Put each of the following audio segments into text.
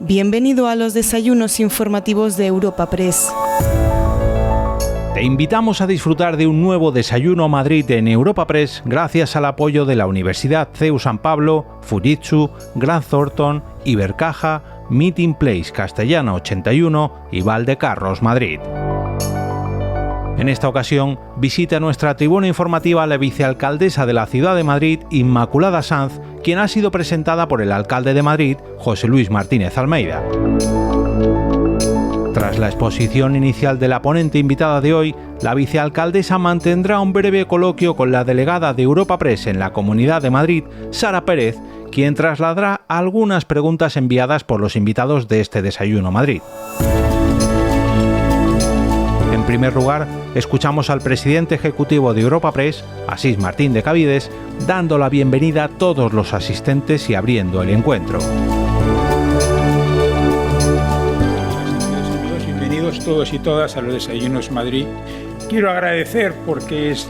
Bienvenido a los desayunos informativos de Europa Press. Te invitamos a disfrutar de un nuevo Desayuno Madrid en Europa Press gracias al apoyo de la Universidad CEU San Pablo, Fujitsu, Grant Thornton, Ibercaja, Meeting Place Castellana 81 y Valdecarros Madrid. En esta ocasión, visita nuestra tribuna informativa la vicealcaldesa de la ciudad de Madrid, Inmaculada Sanz, quien ha sido presentada por el alcalde de Madrid, José Luis Martínez Almeida. Tras la exposición inicial de la ponente invitada de hoy, la vicealcaldesa mantendrá un breve coloquio con la delegada de Europa Press en la Comunidad de Madrid, Sara Pérez, quien trasladará algunas preguntas enviadas por los invitados de este Desayuno Madrid. En primer lugar, escuchamos al presidente ejecutivo de Europa Press, Asís Martín de Cabides, dando la bienvenida a todos los asistentes y abriendo el encuentro. Bienvenidos todos y todas a los Desayunos Madrid. Quiero agradecer, porque es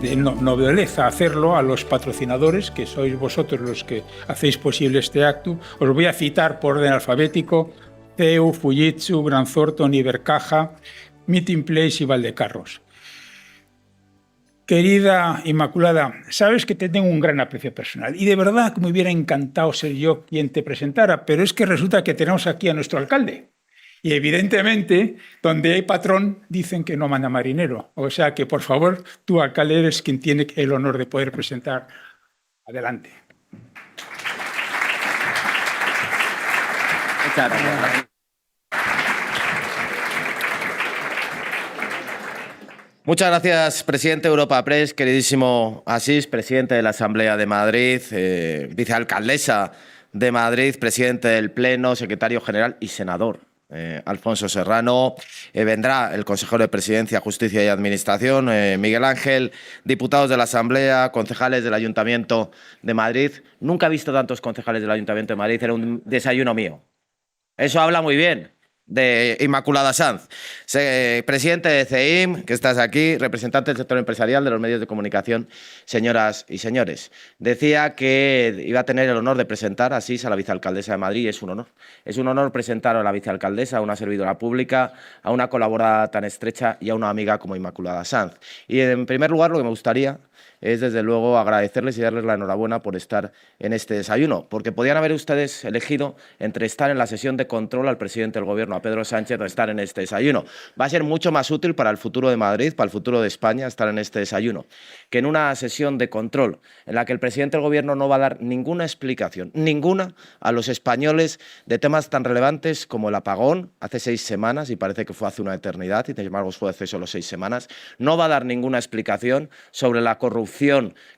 de nobleza hacerlo, a los patrocinadores, que sois vosotros los que hacéis posible este acto. Os voy a citar por orden alfabético: CEU, Fujitsu, Grant Thornton, Ibercaja, Meeting Place y Valdecarros. Querida Inmaculada, sabes que te tengo un gran aprecio personal y de verdad que me hubiera encantado ser yo quien te presentara, pero es que resulta que tenemos aquí a nuestro alcalde. Y evidentemente, donde hay patrón, dicen que no manda marinero. O sea que, por favor, tú, alcalde, eres quien tiene el honor de poder presentar. Adelante. Muchas gracias. Muchas gracias, presidente de Europa Press, queridísimo Asís, presidente de la Asamblea de Madrid, vicealcaldesa de Madrid, presidente del Pleno, secretario general y senador. Alfonso Serrano, vendrá el consejero de Presidencia, Justicia y Administración, Miguel Ángel, diputados de la Asamblea, concejales del Ayuntamiento de Madrid. Nunca he visto tantos concejales del Ayuntamiento de Madrid, era un desayuno mío. Eso habla muy bien de Inmaculada Sanz, presidente de CEIM, que estás aquí, representante del sector empresarial, de los medios de comunicación, señoras y señores. Decía que iba a tener el honor de presentar así a la vicealcaldesa de Madrid, y es un honor. Es un honor presentar a la vicealcaldesa, a una servidora pública, a una colaboradora tan estrecha y a una amiga como Inmaculada Sanz. Y en primer lugar, lo que me gustaría es, desde luego, agradecerles y darles la enhorabuena por estar en este desayuno, porque podían haber ustedes elegido entre estar en la sesión de control al presidente del Gobierno, a Pedro Sánchez, o estar en este desayuno. Va a ser mucho más útil para el futuro de Madrid, para el futuro de España, estar en este desayuno, que en una sesión de control en la que el presidente del Gobierno no va a dar ninguna explicación, ninguna, a los españoles de temas tan relevantes como el apagón hace 6 semanas, y parece que fue hace una eternidad, y sin embargo fue hace solo 6 semanas. No va a dar ninguna explicación sobre la corrupción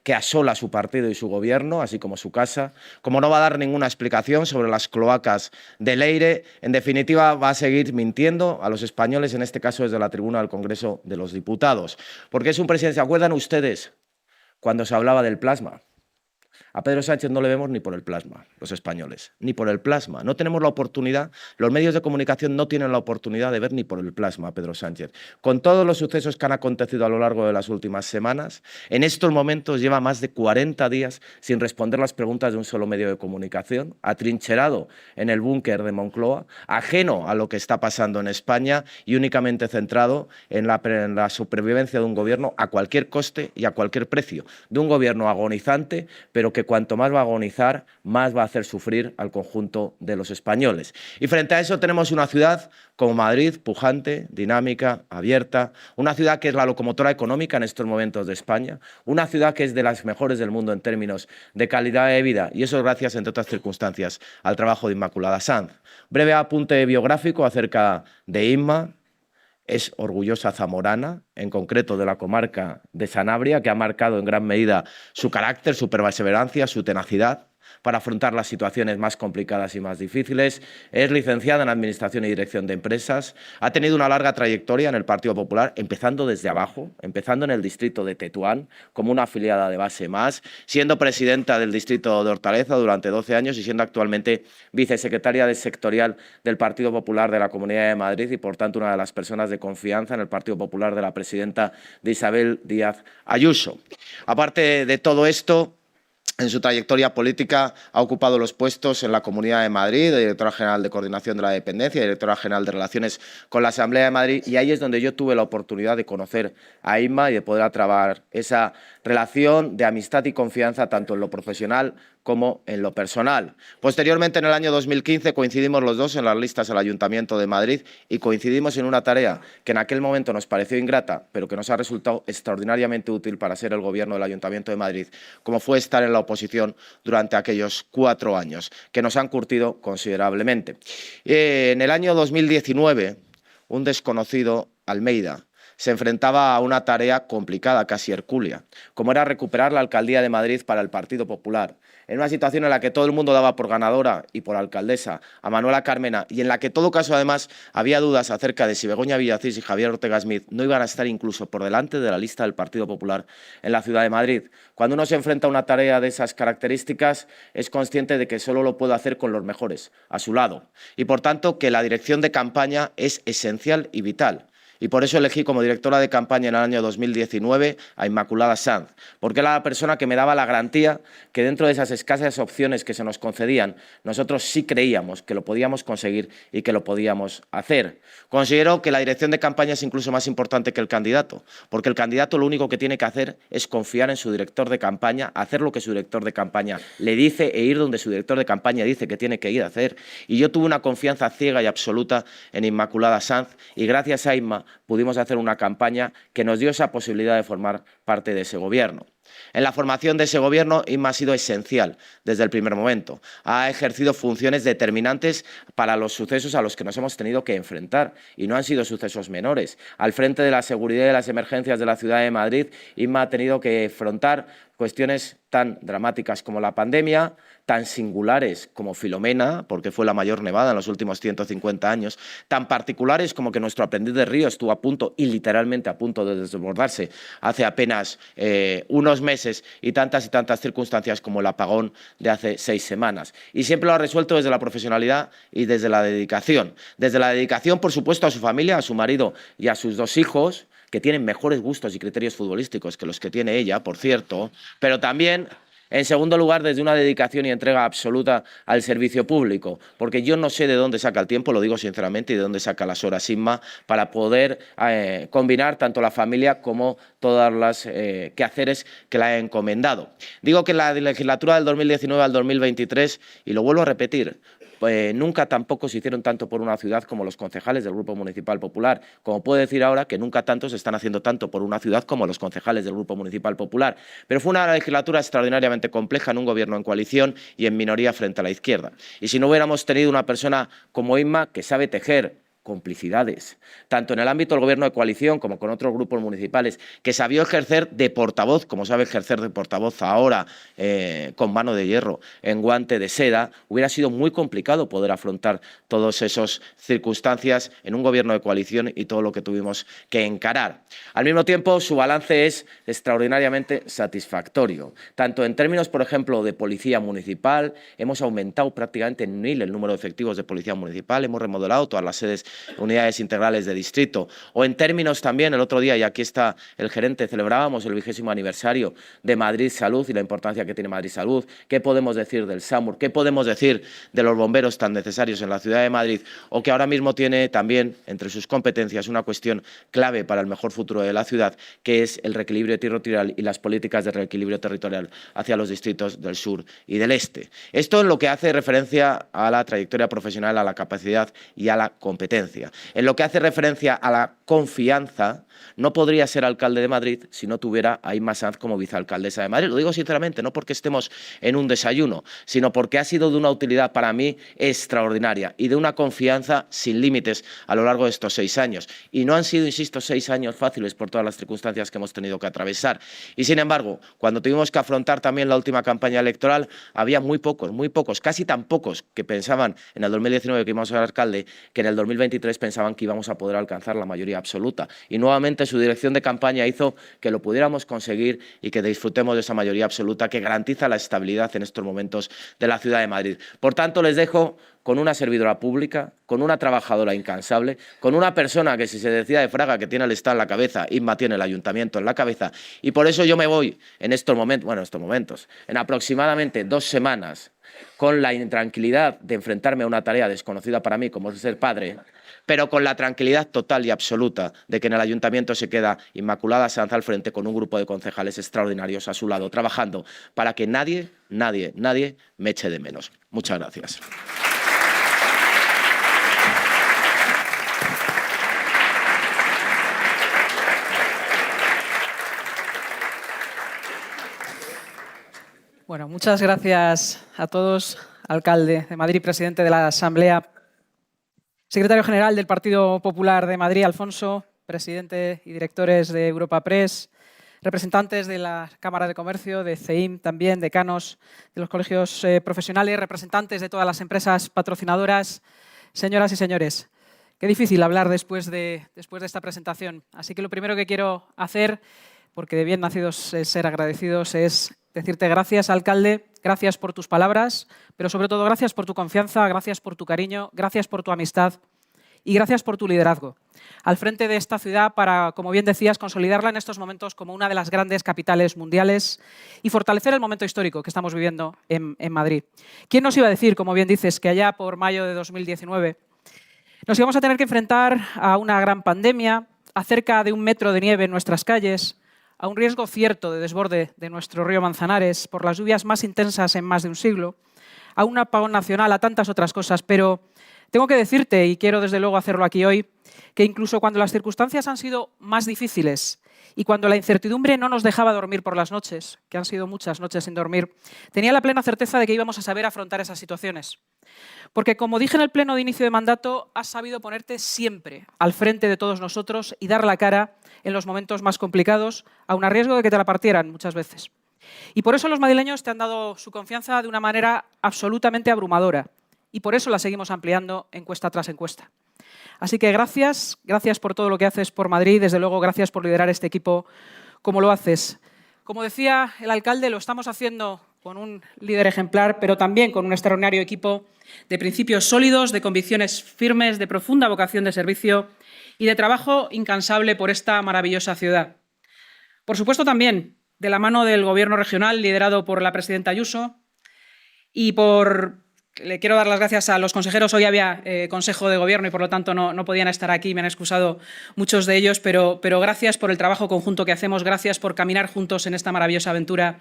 que asola su partido y su gobierno, así como su casa, como no va a dar ninguna explicación sobre las cloacas de Leire. En definitiva, va a seguir mintiendo a los españoles, en este caso desde la tribuna del Congreso de los Diputados. Porque es un presidente. ¿Se acuerdan ustedes cuando se hablaba del plasma? A Pedro Sánchez no le vemos ni por el plasma, los españoles, ni por el plasma. No tenemos la oportunidad, los medios de comunicación no tienen la oportunidad de ver ni por el plasma a Pedro Sánchez. Con todos los sucesos que han acontecido a lo largo de las últimas semanas, en estos momentos lleva más de 40 días sin responder las preguntas de un solo medio de comunicación, atrincherado en el búnker de Moncloa, ajeno a lo que está pasando en España y únicamente centrado en la supervivencia de un gobierno a cualquier coste y a cualquier precio, de un gobierno agonizante, pero que cuanto más va a agonizar, más va a hacer sufrir al conjunto de los españoles. Y frente a eso tenemos una ciudad como Madrid, pujante, dinámica, abierta, una ciudad que es la locomotora económica en estos momentos de España, una ciudad que es de las mejores del mundo en términos de calidad de vida, y eso es gracias, entre otras circunstancias, al trabajo de Inmaculada Sanz. Breve apunte biográfico acerca de Inma. Es orgullosa zamorana, en concreto de la comarca de Sanabria, que ha marcado en gran medida su carácter, su perseverancia, su tenacidad para afrontar las situaciones más complicadas y más difíciles. Es licenciada en Administración y Dirección de Empresas. Ha tenido una larga trayectoria en el Partido Popular, empezando desde abajo, empezando en el distrito de Tetuán, como una afiliada de base más, siendo presidenta del distrito de Hortaleza durante 12 años y siendo actualmente vicesecretaria sectorial del Partido Popular de la Comunidad de Madrid y, por tanto, una de las personas de confianza en el Partido Popular de la presidenta de Isabel Díaz Ayuso. Aparte de todo esto, En su trayectoria política ha ocupado los puestos en la Comunidad de Madrid, de directora general de Coordinación de la Dependencia, directora general de Relaciones con la Asamblea de Madrid, y ahí es donde yo tuve la oportunidad de conocer a Imma y de poder trabajar esa relación de amistad y confianza tanto en lo profesional como en lo personal. Posteriormente, en el año 2015, coincidimos los dos en las listas al Ayuntamiento de Madrid y coincidimos en una tarea que en aquel momento nos pareció ingrata, pero que nos ha resultado extraordinariamente útil para ser el Gobierno del Ayuntamiento de Madrid, como fue estar en la oposición durante aquellos 4 años, que nos han curtido considerablemente. En el año 2019, un desconocido, Almeida, se enfrentaba a una tarea complicada, casi hercúlea, como era recuperar la alcaldía de Madrid para el Partido Popular, en una situación en la que todo el mundo daba por ganadora y por alcaldesa a Manuela Carmena y en la que, en todo caso, además, había dudas acerca de si Begoña Villacís y Javier Ortega Smith no iban a estar incluso por delante de la lista del Partido Popular en la ciudad de Madrid. Cuando uno se enfrenta a una tarea de esas características, es consciente de que solo lo puede hacer con los mejores, a su lado, y, por tanto, que la dirección de campaña es esencial y vital. Y por eso elegí como directora de campaña en el año 2019 a Inmaculada Sanz, porque era la persona que me daba la garantía que dentro de esas escasas opciones que se nos concedían, nosotros sí creíamos que lo podíamos conseguir y que lo podíamos hacer. Considero que la dirección de campaña es incluso más importante que el candidato, porque el candidato lo único que tiene que hacer es confiar en su director de campaña, hacer lo que su director de campaña le dice e ir donde su director de campaña dice que tiene que ir a hacer. Y yo tuve una confianza ciega y absoluta en Inmaculada Sanz y gracias a Inma pudimos hacer una campaña que nos dio esa posibilidad de formar parte de ese gobierno. En la formación de ese gobierno, Inma ha sido esencial desde el primer momento. Ha ejercido funciones determinantes para los sucesos a los que nos hemos tenido que enfrentar, y no han sido sucesos menores. Al frente de la seguridad y de las emergencias de la ciudad de Madrid, Inma ha tenido que afrontar cuestiones tan dramáticas como la pandemia, tan singulares como Filomena, porque fue la mayor nevada en los últimos 150 años, tan particulares como que nuestro aprendiz de Río estuvo a punto, y literalmente a punto de desbordarse hace apenas unos meses, y tantas circunstancias como el apagón de hace 6 semanas. Y siempre lo ha resuelto desde la profesionalidad y desde la dedicación. Desde la dedicación, por supuesto, a su familia, a su marido y a sus 2 hijos, que tienen mejores gustos y criterios futbolísticos que los que tiene ella, por cierto, pero también, en segundo lugar, desde una dedicación y entrega absoluta al servicio público, porque yo no sé de dónde saca el tiempo, lo digo sinceramente, y de dónde saca las horas Inma para poder combinar tanto la familia como todas las quehaceres que le ha encomendado. Digo que en la legislatura del 2019 al 2023, y lo vuelvo a repetir, nunca tampoco se hicieron tanto por una ciudad como los concejales del Grupo Municipal Popular, como puedo decir ahora que nunca tanto se están haciendo tanto por una ciudad como los concejales del Grupo Municipal Popular. Pero fue una legislatura extraordinariamente compleja en un gobierno en coalición y en minoría frente a la izquierda. Y si no hubiéramos tenido una persona como Inma, que sabe tejer complicidades, tanto en el ámbito del gobierno de coalición como con otros grupos municipales, que sabió ejercer de portavoz, como sabe ejercer de portavoz ahora, con mano de hierro, en guante de seda, hubiera sido muy complicado poder afrontar todas esas circunstancias en un gobierno de coalición y todo lo que tuvimos que encarar. Al mismo tiempo, su balance es extraordinariamente satisfactorio, tanto en términos, por ejemplo, de policía municipal. Hemos aumentado prácticamente en 1000 el número de efectivos de policía municipal, hemos remodelado todas las sedes, unidades integrales de distrito, o en términos también, el otro día, y aquí está el gerente, celebrábamos el 20º aniversario de Madrid Salud y la importancia que tiene Madrid Salud. ¿Qué podemos decir del SAMUR? ¿Qué podemos decir de los bomberos tan necesarios en la ciudad de Madrid? O que ahora mismo tiene también entre sus competencias una cuestión clave para el mejor futuro de la ciudad, que es el reequilibrio territorial y las políticas de reequilibrio territorial hacia los distritos del sur y del este. Esto en lo que hace referencia a la trayectoria profesional, a la capacidad y a la competencia. En lo que hace referencia a la confianza, no podría ser alcalde de Madrid si no tuviera a Imma Sanz como vicealcaldesa de Madrid. Lo digo sinceramente, no porque estemos en un desayuno, sino porque ha sido de una utilidad para mí extraordinaria y de una confianza sin límites a lo largo de estos 6 años. Y no han sido, insisto, 6 años fáciles por todas las circunstancias que hemos tenido que atravesar. Y sin embargo, cuando tuvimos que afrontar también la última campaña electoral, había muy pocos, casi tan pocos que pensaban en el 2019 que íbamos a ser alcalde, que en el 2023 2023 pensaban que íbamos a poder alcanzar la mayoría absoluta. Y nuevamente su dirección de campaña hizo que lo pudiéramos conseguir y que disfrutemos de esa mayoría absoluta que garantiza la estabilidad en estos momentos de la ciudad de Madrid. Por tanto, les dejo con una servidora pública, con una trabajadora incansable, con una persona que, si se decía de Fraga, que tiene el Estado en la cabeza, Inma tiene el Ayuntamiento en la cabeza, y por eso yo me voy en estos momentos, en aproximadamente 2 semanas, con la intranquilidad de enfrentarme a una tarea desconocida para mí, como es ser padre, pero con la tranquilidad total y absoluta de que en el Ayuntamiento se queda Inmaculada Sanz al frente con un grupo de concejales extraordinarios a su lado, trabajando para que nadie me eche de menos. Muchas gracias. Bueno, muchas gracias a todos. Alcalde de Madrid, presidente de la Asamblea, secretario general del Partido Popular de Madrid, Alfonso, presidente y directores de Europa Press, representantes de la Cámara de Comercio, de CEIM también, decanos de los colegios profesionales, representantes de todas las empresas patrocinadoras, señoras y señores. Qué difícil hablar después de esta presentación. Así que lo primero que quiero hacer, porque de bien nacidos es ser agradecidos, es decirte gracias, alcalde, gracias por tus palabras, pero sobre todo gracias por tu confianza, gracias por tu cariño, gracias por tu amistad y gracias por tu liderazgo al frente de esta ciudad para, como bien decías, consolidarla en estos momentos como una de las grandes capitales mundiales y fortalecer el momento histórico que estamos viviendo en Madrid. ¿Quién nos iba a decir, como bien dices, que allá por mayo de 2019 nos íbamos a tener que enfrentar a una gran pandemia, a cerca de 1 metro de nieve en nuestras calles, a un riesgo cierto de desborde de nuestro río Manzanares por las lluvias más intensas en más de un siglo, a un apagón nacional, a tantas otras cosas, pero tengo que decirte, y quiero desde luego hacerlo aquí hoy, que incluso cuando las circunstancias han sido más difíciles y cuando la incertidumbre no nos dejaba dormir por las noches, que han sido muchas noches sin dormir, tenía la plena certeza de que íbamos a saber afrontar esas situaciones. Porque, como dije en el pleno de inicio de mandato, has sabido ponerte siempre al frente de todos nosotros y dar la cara en los momentos más complicados, aun a riesgo de que te la partieran muchas veces. Y por eso los madrileños te han dado su confianza de una manera absolutamente abrumadora. Y por eso la seguimos ampliando encuesta tras encuesta. Así que gracias por todo lo que haces por Madrid. Desde luego, gracias por liderar este equipo como lo haces. Como decía el alcalde, lo estamos haciendo con un líder ejemplar, pero también con un extraordinario equipo de principios sólidos, de convicciones firmes, de profunda vocación de servicio y de trabajo incansable por esta maravillosa ciudad. Por supuesto, también de la mano del Gobierno regional, liderado por la presidenta Ayuso, y le quiero dar las gracias a los consejeros. Hoy había Consejo de Gobierno y, por lo tanto, no podían estar aquí. Me han excusado muchos de ellos, pero gracias por el trabajo conjunto que hacemos. Gracias por caminar juntos en esta maravillosa aventura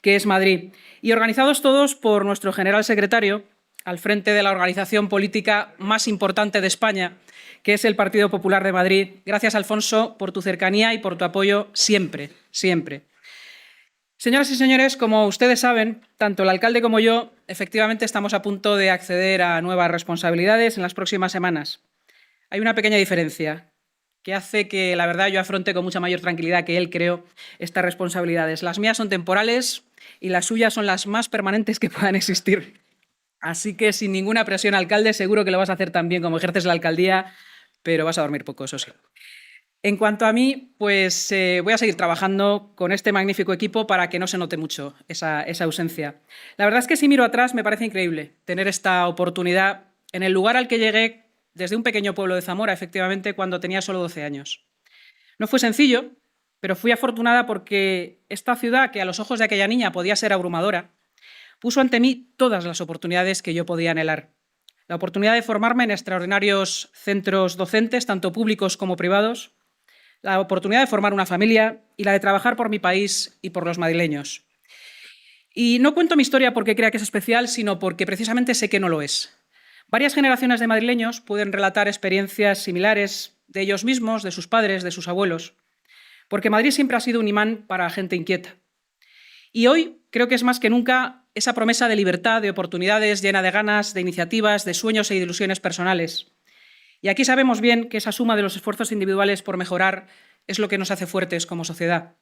que es Madrid. Y organizados todos por nuestro general secretario, al frente de la organización política más importante de España, que es el Partido Popular de Madrid. Gracias, Alfonso, por tu cercanía y por tu apoyo siempre, siempre. Señoras y señores, como ustedes saben, tanto el alcalde como yo, efectivamente estamos a punto de acceder a nuevas responsabilidades en las próximas semanas. Hay una pequeña diferencia que hace que, la verdad, yo afronte con mucha mayor tranquilidad que él, creo, estas responsabilidades. Las mías son temporales y las suyas son las más permanentes que puedan existir. Así que, sin ninguna presión, alcalde, seguro que lo vas a hacer tan bien como ejerces la alcaldía, pero vas a dormir poco, eso sí. En cuanto a mí, pues voy a seguir trabajando con este magnífico equipo para que no se note mucho esa ausencia. La verdad es que si miro atrás me parece increíble tener esta oportunidad en el lugar al que llegué desde un pequeño pueblo de Zamora, efectivamente, cuando tenía solo 12 años. No fue sencillo, pero fui afortunada porque esta ciudad, que a los ojos de aquella niña podía ser abrumadora, puso ante mí todas las oportunidades que yo podía anhelar. La oportunidad de formarme en extraordinarios centros docentes, tanto públicos como privados, la oportunidad de formar una familia y la de trabajar por mi país y por los madrileños. Y no cuento mi historia porque crea que es especial, sino porque precisamente sé que no lo es. Varias generaciones de madrileños pueden relatar experiencias similares de ellos mismos, de sus padres, de sus abuelos, porque Madrid siempre ha sido un imán para gente inquieta. Y hoy creo que es más que nunca esa promesa de libertad, de oportunidades, llena de ganas, de iniciativas, de sueños e ilusiones personales. Y aquí sabemos bien que esa suma de los esfuerzos individuales por mejorar es lo que nos hace fuertes como sociedad.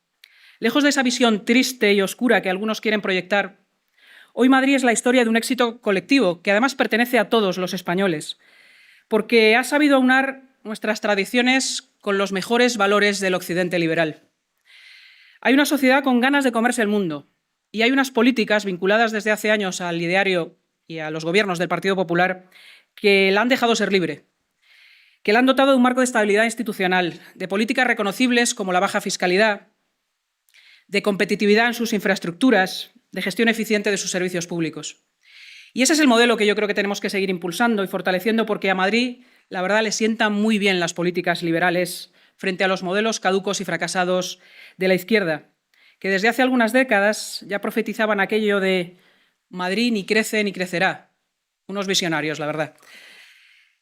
Lejos de esa visión triste y oscura que algunos quieren proyectar, hoy Madrid es la historia de un éxito colectivo que además pertenece a todos los españoles. porque ha sabido aunar nuestras tradiciones con los mejores valores del occidente liberal. Hay una sociedad con ganas de comerse el mundo y hay unas políticas vinculadas desde hace años al ideario y a los gobiernos del Partido Popular que la han dejado ser libre, que la han dotado de un marco de estabilidad institucional, de políticas reconocibles como la baja fiscalidad, de competitividad en sus infraestructuras, de gestión eficiente de sus servicios públicos. Y ese es el modelo que yo creo que tenemos que seguir impulsando y fortaleciendo, porque a Madrid, la verdad, le sientan muy bien las políticas liberales frente a los modelos caducos y fracasados de la izquierda, que desde hace algunas décadas ya profetizaban aquello de Madrid ni crece ni crecerá. Unos visionarios, la verdad.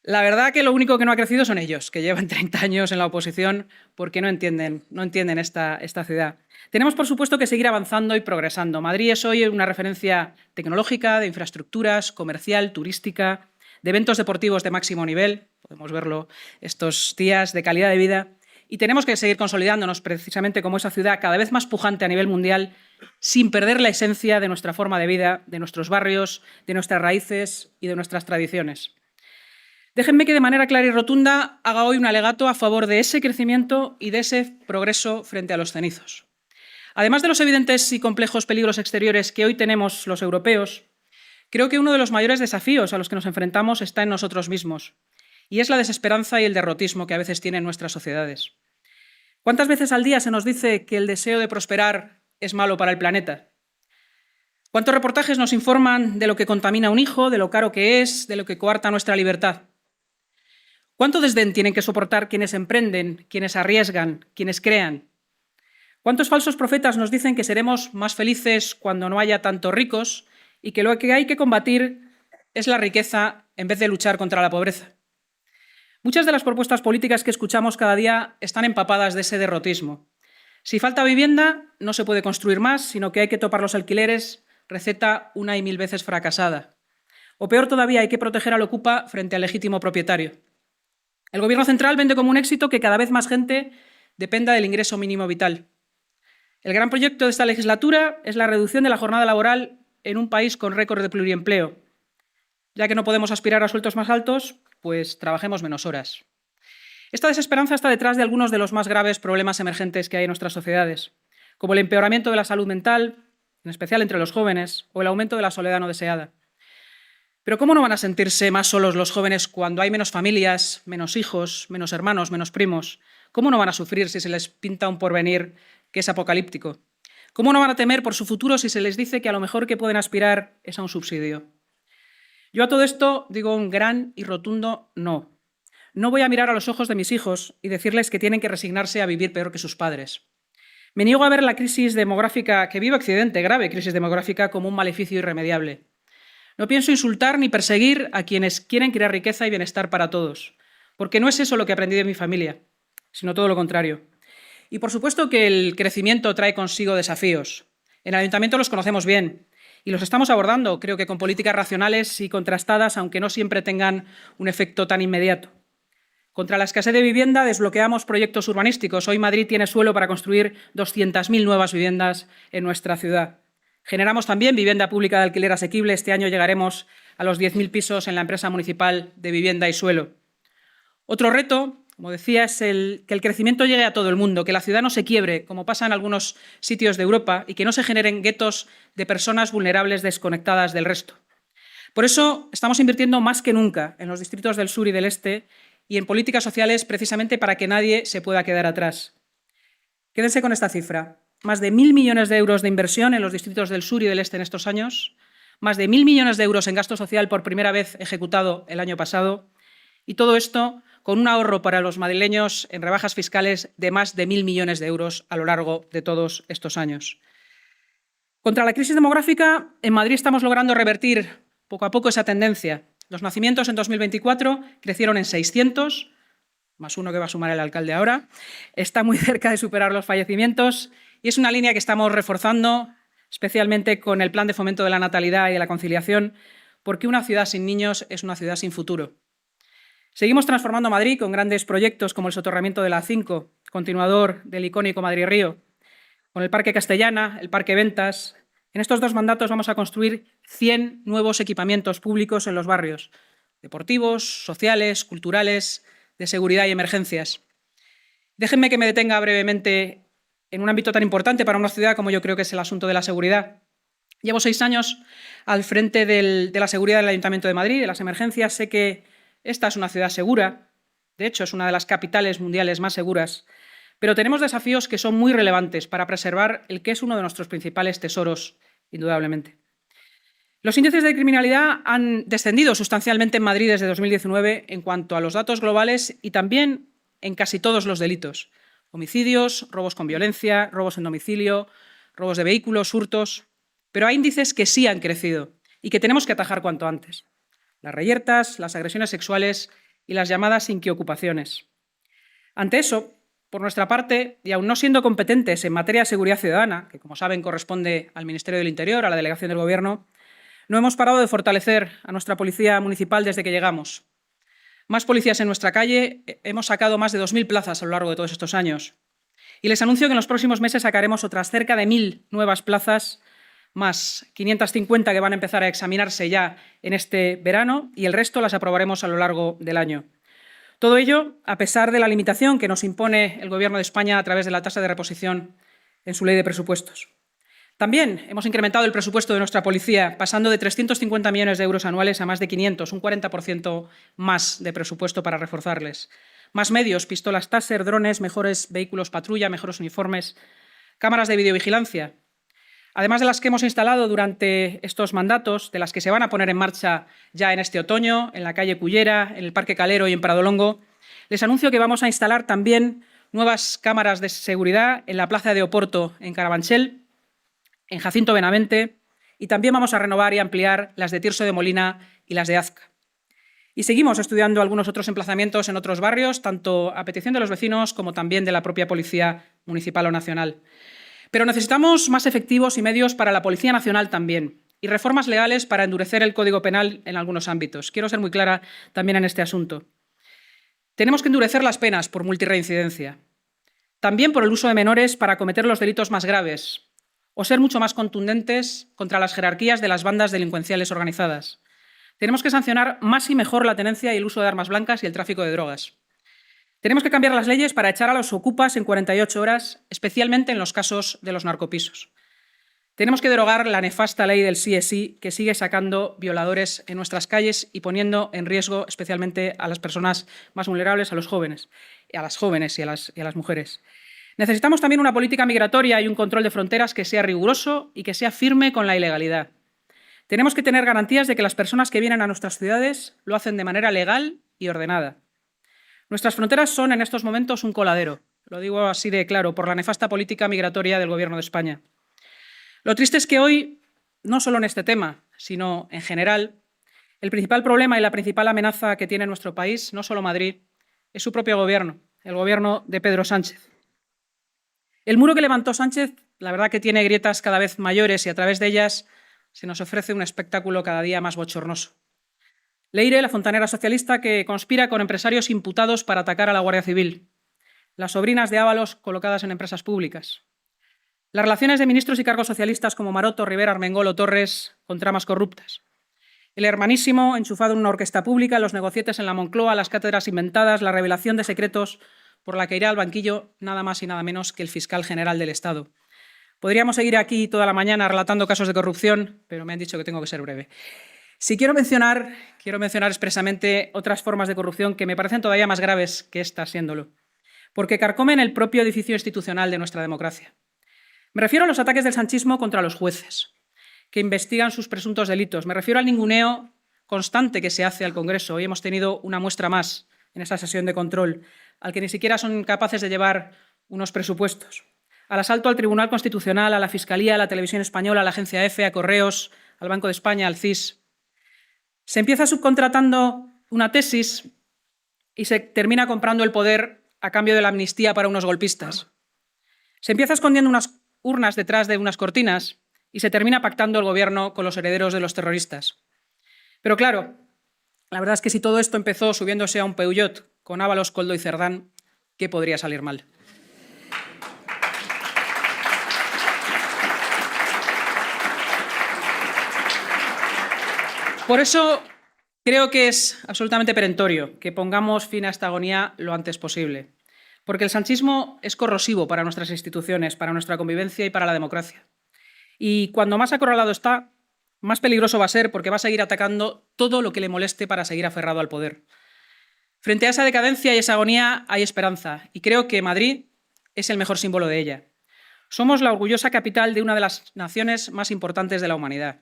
La verdad que lo único que no ha crecido son ellos, que llevan 30 años en la oposición porque no entienden esta ciudad. Tenemos, por supuesto, que seguir avanzando y progresando. Madrid es hoy una referencia tecnológica, de infraestructuras, comercial, turística, de eventos deportivos de máximo nivel, podemos verlo estos días, de calidad de vida, y tenemos que seguir consolidándonos precisamente como esa ciudad cada vez más pujante a nivel mundial, sin perder la esencia de nuestra forma de vida, de nuestros barrios, de nuestras raíces y de nuestras tradiciones. Déjenme que de manera clara y rotunda haga hoy un alegato a favor de ese crecimiento y de ese progreso frente a los cenizos. Además de los evidentes y complejos peligros exteriores que hoy tenemos los europeos, creo que uno de los mayores desafíos a los que nos enfrentamos está en nosotros mismos, y es la desesperanza y el derrotismo que a veces tienen nuestras sociedades. ¿Cuántas veces al día se nos dice que el deseo de prosperar es malo para el planeta? ¿Cuántos reportajes nos informan de lo que contamina un hijo, de lo caro que es, de lo que coarta nuestra libertad? ¿Cuánto desdén tienen que soportar quienes emprenden, quienes arriesgan, quienes crean? ¿Cuántos falsos profetas nos dicen que seremos más felices cuando no haya tantos ricos y que lo que hay que combatir es la riqueza en vez de luchar contra la pobreza? Muchas de las propuestas políticas que escuchamos cada día están empapadas de ese derrotismo. Si falta vivienda, no se puede construir más, sino que hay que topar los alquileres, receta una y mil veces fracasada. O peor todavía, hay que proteger al ocupa frente al legítimo propietario. El Gobierno central vende como un éxito que cada vez más gente dependa del ingreso mínimo vital. El gran proyecto de esta legislatura es la reducción de la jornada laboral en un país con récord de pluriempleo. Ya que no podemos aspirar a sueldos más altos, pues trabajemos menos horas. Esta desesperanza está detrás de algunos de los más graves problemas emergentes que hay en nuestras sociedades, como el empeoramiento de la salud mental, en especial entre los jóvenes, o el aumento de la soledad no deseada. Pero ¿cómo no van a sentirse más solos los jóvenes cuando hay menos familias, menos hijos, menos hermanos, menos primos? ¿Cómo no van a sufrir si se les pinta un porvenir que es apocalíptico? ¿Cómo no van a temer por su futuro si se les dice que a lo mejor que pueden aspirar es a un subsidio? Yo a todo esto digo un gran y rotundo no. No voy a mirar a los ojos de mis hijos y decirles que tienen que resignarse a vivir peor que sus padres. Me niego a ver la crisis demográfica que vive Occidente, grave crisis demográfica, como un maleficio irremediable. No pienso insultar ni perseguir a quienes quieren crear riqueza y bienestar para todos, porque no es eso lo que aprendí de mi familia, sino todo lo contrario. Y por supuesto que el crecimiento trae consigo desafíos. En el Ayuntamiento los conocemos bien y los estamos abordando, creo que con políticas racionales y contrastadas, aunque no siempre tengan un efecto tan inmediato. Contra la escasez de vivienda desbloqueamos proyectos urbanísticos. Hoy Madrid tiene suelo para construir 200.000 nuevas viviendas en nuestra ciudad. Generamos también vivienda pública de alquiler asequible. Este año llegaremos a los 10.000 pisos en la empresa municipal de vivienda y suelo. Otro reto, como decía, es que el crecimiento llegue a todo el mundo, que la ciudad no se quiebre, como pasa en algunos sitios de Europa, y que no se generen guetos de personas vulnerables desconectadas del resto. Por eso estamos invirtiendo más que nunca en los distritos del sur y del este y en políticas sociales precisamente para que nadie se pueda quedar atrás. Quédense con esta cifra. Más de 1.000 millones de euros de inversión en los distritos del sur y del este en estos años, más de 1.000 millones de euros en gasto social por primera vez ejecutado el año pasado, y todo esto con un ahorro para los madrileños en rebajas fiscales de más de 1.000 millones de euros a lo largo de todos estos años. Contra la crisis demográfica, en Madrid estamos logrando revertir poco a poco esa tendencia. Los nacimientos en 2024 crecieron en 600, más uno que va a sumar el alcalde ahora. Está muy cerca de superar los fallecimientos y es una línea que estamos reforzando, especialmente con el Plan de Fomento de la Natalidad y de la Conciliación, porque una ciudad sin niños es una ciudad sin futuro. Seguimos transformando Madrid con grandes proyectos como el soterramiento de la A5, continuador del icónico Madrid-Río, con el Parque Castellana, el Parque Ventas. En estos 2 mandatos vamos a construir 100 nuevos equipamientos públicos en los barrios, deportivos, sociales, culturales, de seguridad y emergencias. Déjenme que me detenga brevemente en un ámbito tan importante para una ciudad como yo creo que es el asunto de la seguridad. Llevo 6 años al frente de la seguridad del Ayuntamiento de Madrid, de las emergencias. Sé que esta es una ciudad segura, de hecho es una de las capitales mundiales más seguras, pero tenemos desafíos que son muy relevantes para preservar el que es uno de nuestros principales tesoros, indudablemente. Los índices de criminalidad han descendido sustancialmente en Madrid desde 2019 en cuanto a los datos globales y también en casi todos los delitos. Homicidios, robos con violencia, robos en domicilio, robos de vehículos, hurtos. Pero hay índices que sí han crecido y que tenemos que atajar cuanto antes. Las reyertas, las agresiones sexuales y las llamadas inquiocupaciones. Ante eso, por nuestra parte, y aun no siendo competentes en materia de seguridad ciudadana, que como saben corresponde al Ministerio del Interior, a la Delegación del Gobierno, no hemos parado de fortalecer a nuestra policía municipal desde que llegamos. Más policías en nuestra calle, hemos sacado más de 2.000 plazas a lo largo de todos estos años. Y les anuncio que en los próximos meses sacaremos otras cerca de 1.000 nuevas plazas, más 550 que van a empezar a examinarse ya en este verano y el resto las aprobaremos a lo largo del año. Todo ello a pesar de la limitación que nos impone el Gobierno de España a través de la tasa de reposición en su ley de presupuestos. También hemos incrementado el presupuesto de nuestra policía, pasando de 350 millones de euros anuales a más de 500, un 40% más de presupuesto para reforzarles. Más medios, pistolas Taser, drones, mejores vehículos patrulla, mejores uniformes, cámaras de videovigilancia. Además de las que hemos instalado durante estos mandatos, de las que se van a poner en marcha ya en este otoño, en la calle Cullera, en el Parque Calero y en Pradolongo, les anuncio que vamos a instalar también nuevas cámaras de seguridad en la Plaza de Oporto, en Carabanchel, en Jacinto Benavente, y también vamos a renovar y ampliar las de Tirso de Molina y las de Azca. Y seguimos estudiando algunos otros emplazamientos en otros barrios, tanto a petición de los vecinos como también de la propia Policía Municipal o Nacional. Pero necesitamos más efectivos y medios para la Policía Nacional también, y reformas legales para endurecer el Código Penal en algunos ámbitos. Quiero ser muy clara también en este asunto. Tenemos que endurecer las penas por multirreincidencia, también por el uso de menores para cometer los delitos más graves, o ser mucho más contundentes contra las jerarquías de las bandas delincuenciales organizadas. Tenemos que sancionar más y mejor la tenencia y el uso de armas blancas y el tráfico de drogas. Tenemos que cambiar las leyes para echar a los ocupas en 48 horas, especialmente en los casos de los narcopisos. Tenemos que derogar la nefasta ley del sí es sí, que sigue sacando violadores en nuestras calles y poniendo en riesgo especialmente a las personas más vulnerables, a los jóvenes, a las jóvenes y a las mujeres. Necesitamos también una política migratoria y un control de fronteras que sea riguroso y que sea firme con la ilegalidad. Tenemos que tener garantías de que las personas que vienen a nuestras ciudades lo hacen de manera legal y ordenada. Nuestras fronteras son en estos momentos un coladero, lo digo así de claro, por la nefasta política migratoria del Gobierno de España. Lo triste es que hoy, no solo en este tema, sino en general, el principal problema y la principal amenaza que tiene nuestro país, no solo Madrid, es su propio gobierno, el gobierno de Pedro Sánchez. El muro que levantó Sánchez, la verdad que tiene grietas cada vez mayores y a través de ellas se nos ofrece un espectáculo cada día más bochornoso. Leire, la fontanera socialista que conspira con empresarios imputados para atacar a la Guardia Civil. Las sobrinas de Ábalos colocadas en empresas públicas. Las relaciones de ministros y cargos socialistas como Maroto, Rivera, Armengol o Torres con tramas corruptas. El hermanísimo enchufado en una orquesta pública, los negocietes en la Moncloa, las cátedras inventadas, la revelación de secretos por la que irá al banquillo nada más y nada menos que el fiscal general del Estado. Podríamos seguir aquí toda la mañana relatando casos de corrupción, pero me han dicho que tengo que ser breve. Sí quiero mencionar expresamente otras formas de corrupción que me parecen todavía más graves que esta siéndolo, porque carcomen el propio edificio institucional de nuestra democracia. Me refiero a los ataques del sanchismo contra los jueces, que investigan sus presuntos delitos. Me refiero al ninguneo constante que se hace al Congreso. Hoy hemos tenido una muestra más en esta sesión de control, al que ni siquiera son capaces de llevar unos presupuestos. Al asalto al Tribunal Constitucional, a la Fiscalía, a la Televisión Española, a la Agencia EFE, a Correos, al Banco de España, al CIS. Se empieza subcontratando una tesis y se termina comprando el poder a cambio de la amnistía para unos golpistas. Se empieza escondiendo unas urnas detrás de unas cortinas y se termina pactando el gobierno con los herederos de los terroristas. Pero claro, la verdad es que si todo esto empezó subiéndose a un Peugeot con Ábalos, Koldo y Cerdán, ¿qué podría salir mal? Por eso Creo que es absolutamente perentorio que pongamos fin a esta agonía lo antes posible, porque el sanchismo es corrosivo para nuestras instituciones, para nuestra convivencia y para la democracia. Y cuando más acorralado está, más peligroso va a ser porque va a seguir atacando todo lo que le moleste para seguir aferrado al poder. Frente a esa decadencia y esa agonía hay esperanza, y creo que Madrid es el mejor símbolo de ella. Somos la orgullosa capital de una de las naciones más importantes de la humanidad.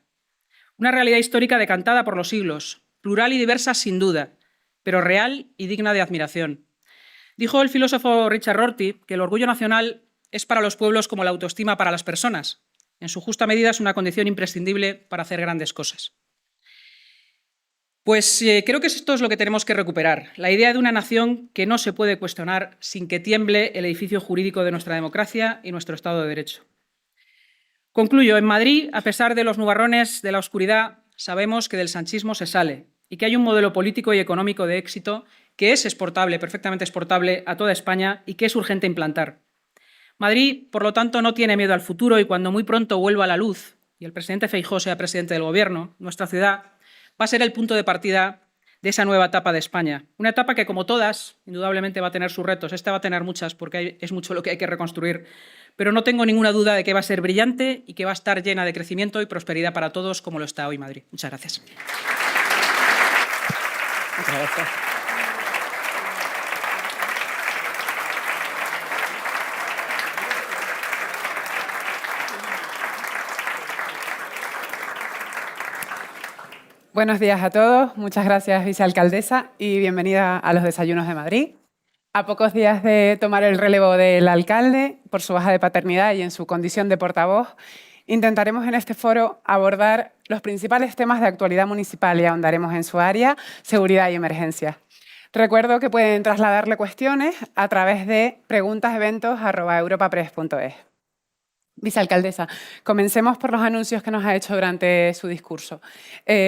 Una realidad histórica decantada por los siglos, plural y diversa sin duda, pero real y digna de admiración. Dijo el filósofo Richard Rorty que el orgullo nacional es para los pueblos como la autoestima para las personas. En su justa medida es una condición imprescindible para hacer grandes cosas. Pues creo que esto es lo que tenemos que recuperar, la idea de una nación que no se puede cuestionar sin que tiemble el edificio jurídico de nuestra democracia y nuestro Estado de Derecho. Concluyo, en Madrid, a pesar de los nubarrones de la oscuridad, sabemos que del sanchismo se sale y que hay un modelo político y económico de éxito que es exportable, perfectamente exportable a toda España y que es urgente implantar. Madrid, por lo tanto, no tiene miedo al futuro y cuando muy pronto vuelva a la luz y el presidente Feijóo sea presidente del Gobierno, nuestra ciudad va a ser el punto de partida de esa nueva etapa de España. Una etapa que, como todas, indudablemente va a tener sus retos. Esta va a tener muchas porque es mucho lo que hay que reconstruir. Pero no tengo ninguna duda de que va a ser brillante y que va a estar llena de crecimiento y prosperidad para todos, como lo está hoy Madrid. Muchas gracias. Muchas gracias. Buenos días a todos, muchas gracias vicealcaldesa y bienvenida a los Desayunos de Madrid. A pocos días de tomar el relevo del alcalde por su baja de paternidad y en su condición de portavoz, intentaremos en este foro abordar los principales temas de actualidad municipal y ahondaremos en su área, seguridad y emergencias. Recuerdo que pueden trasladarle cuestiones a través de preguntaseventos@europapress.es. Vicealcaldesa, comencemos por los anuncios que nos ha hecho durante su discurso.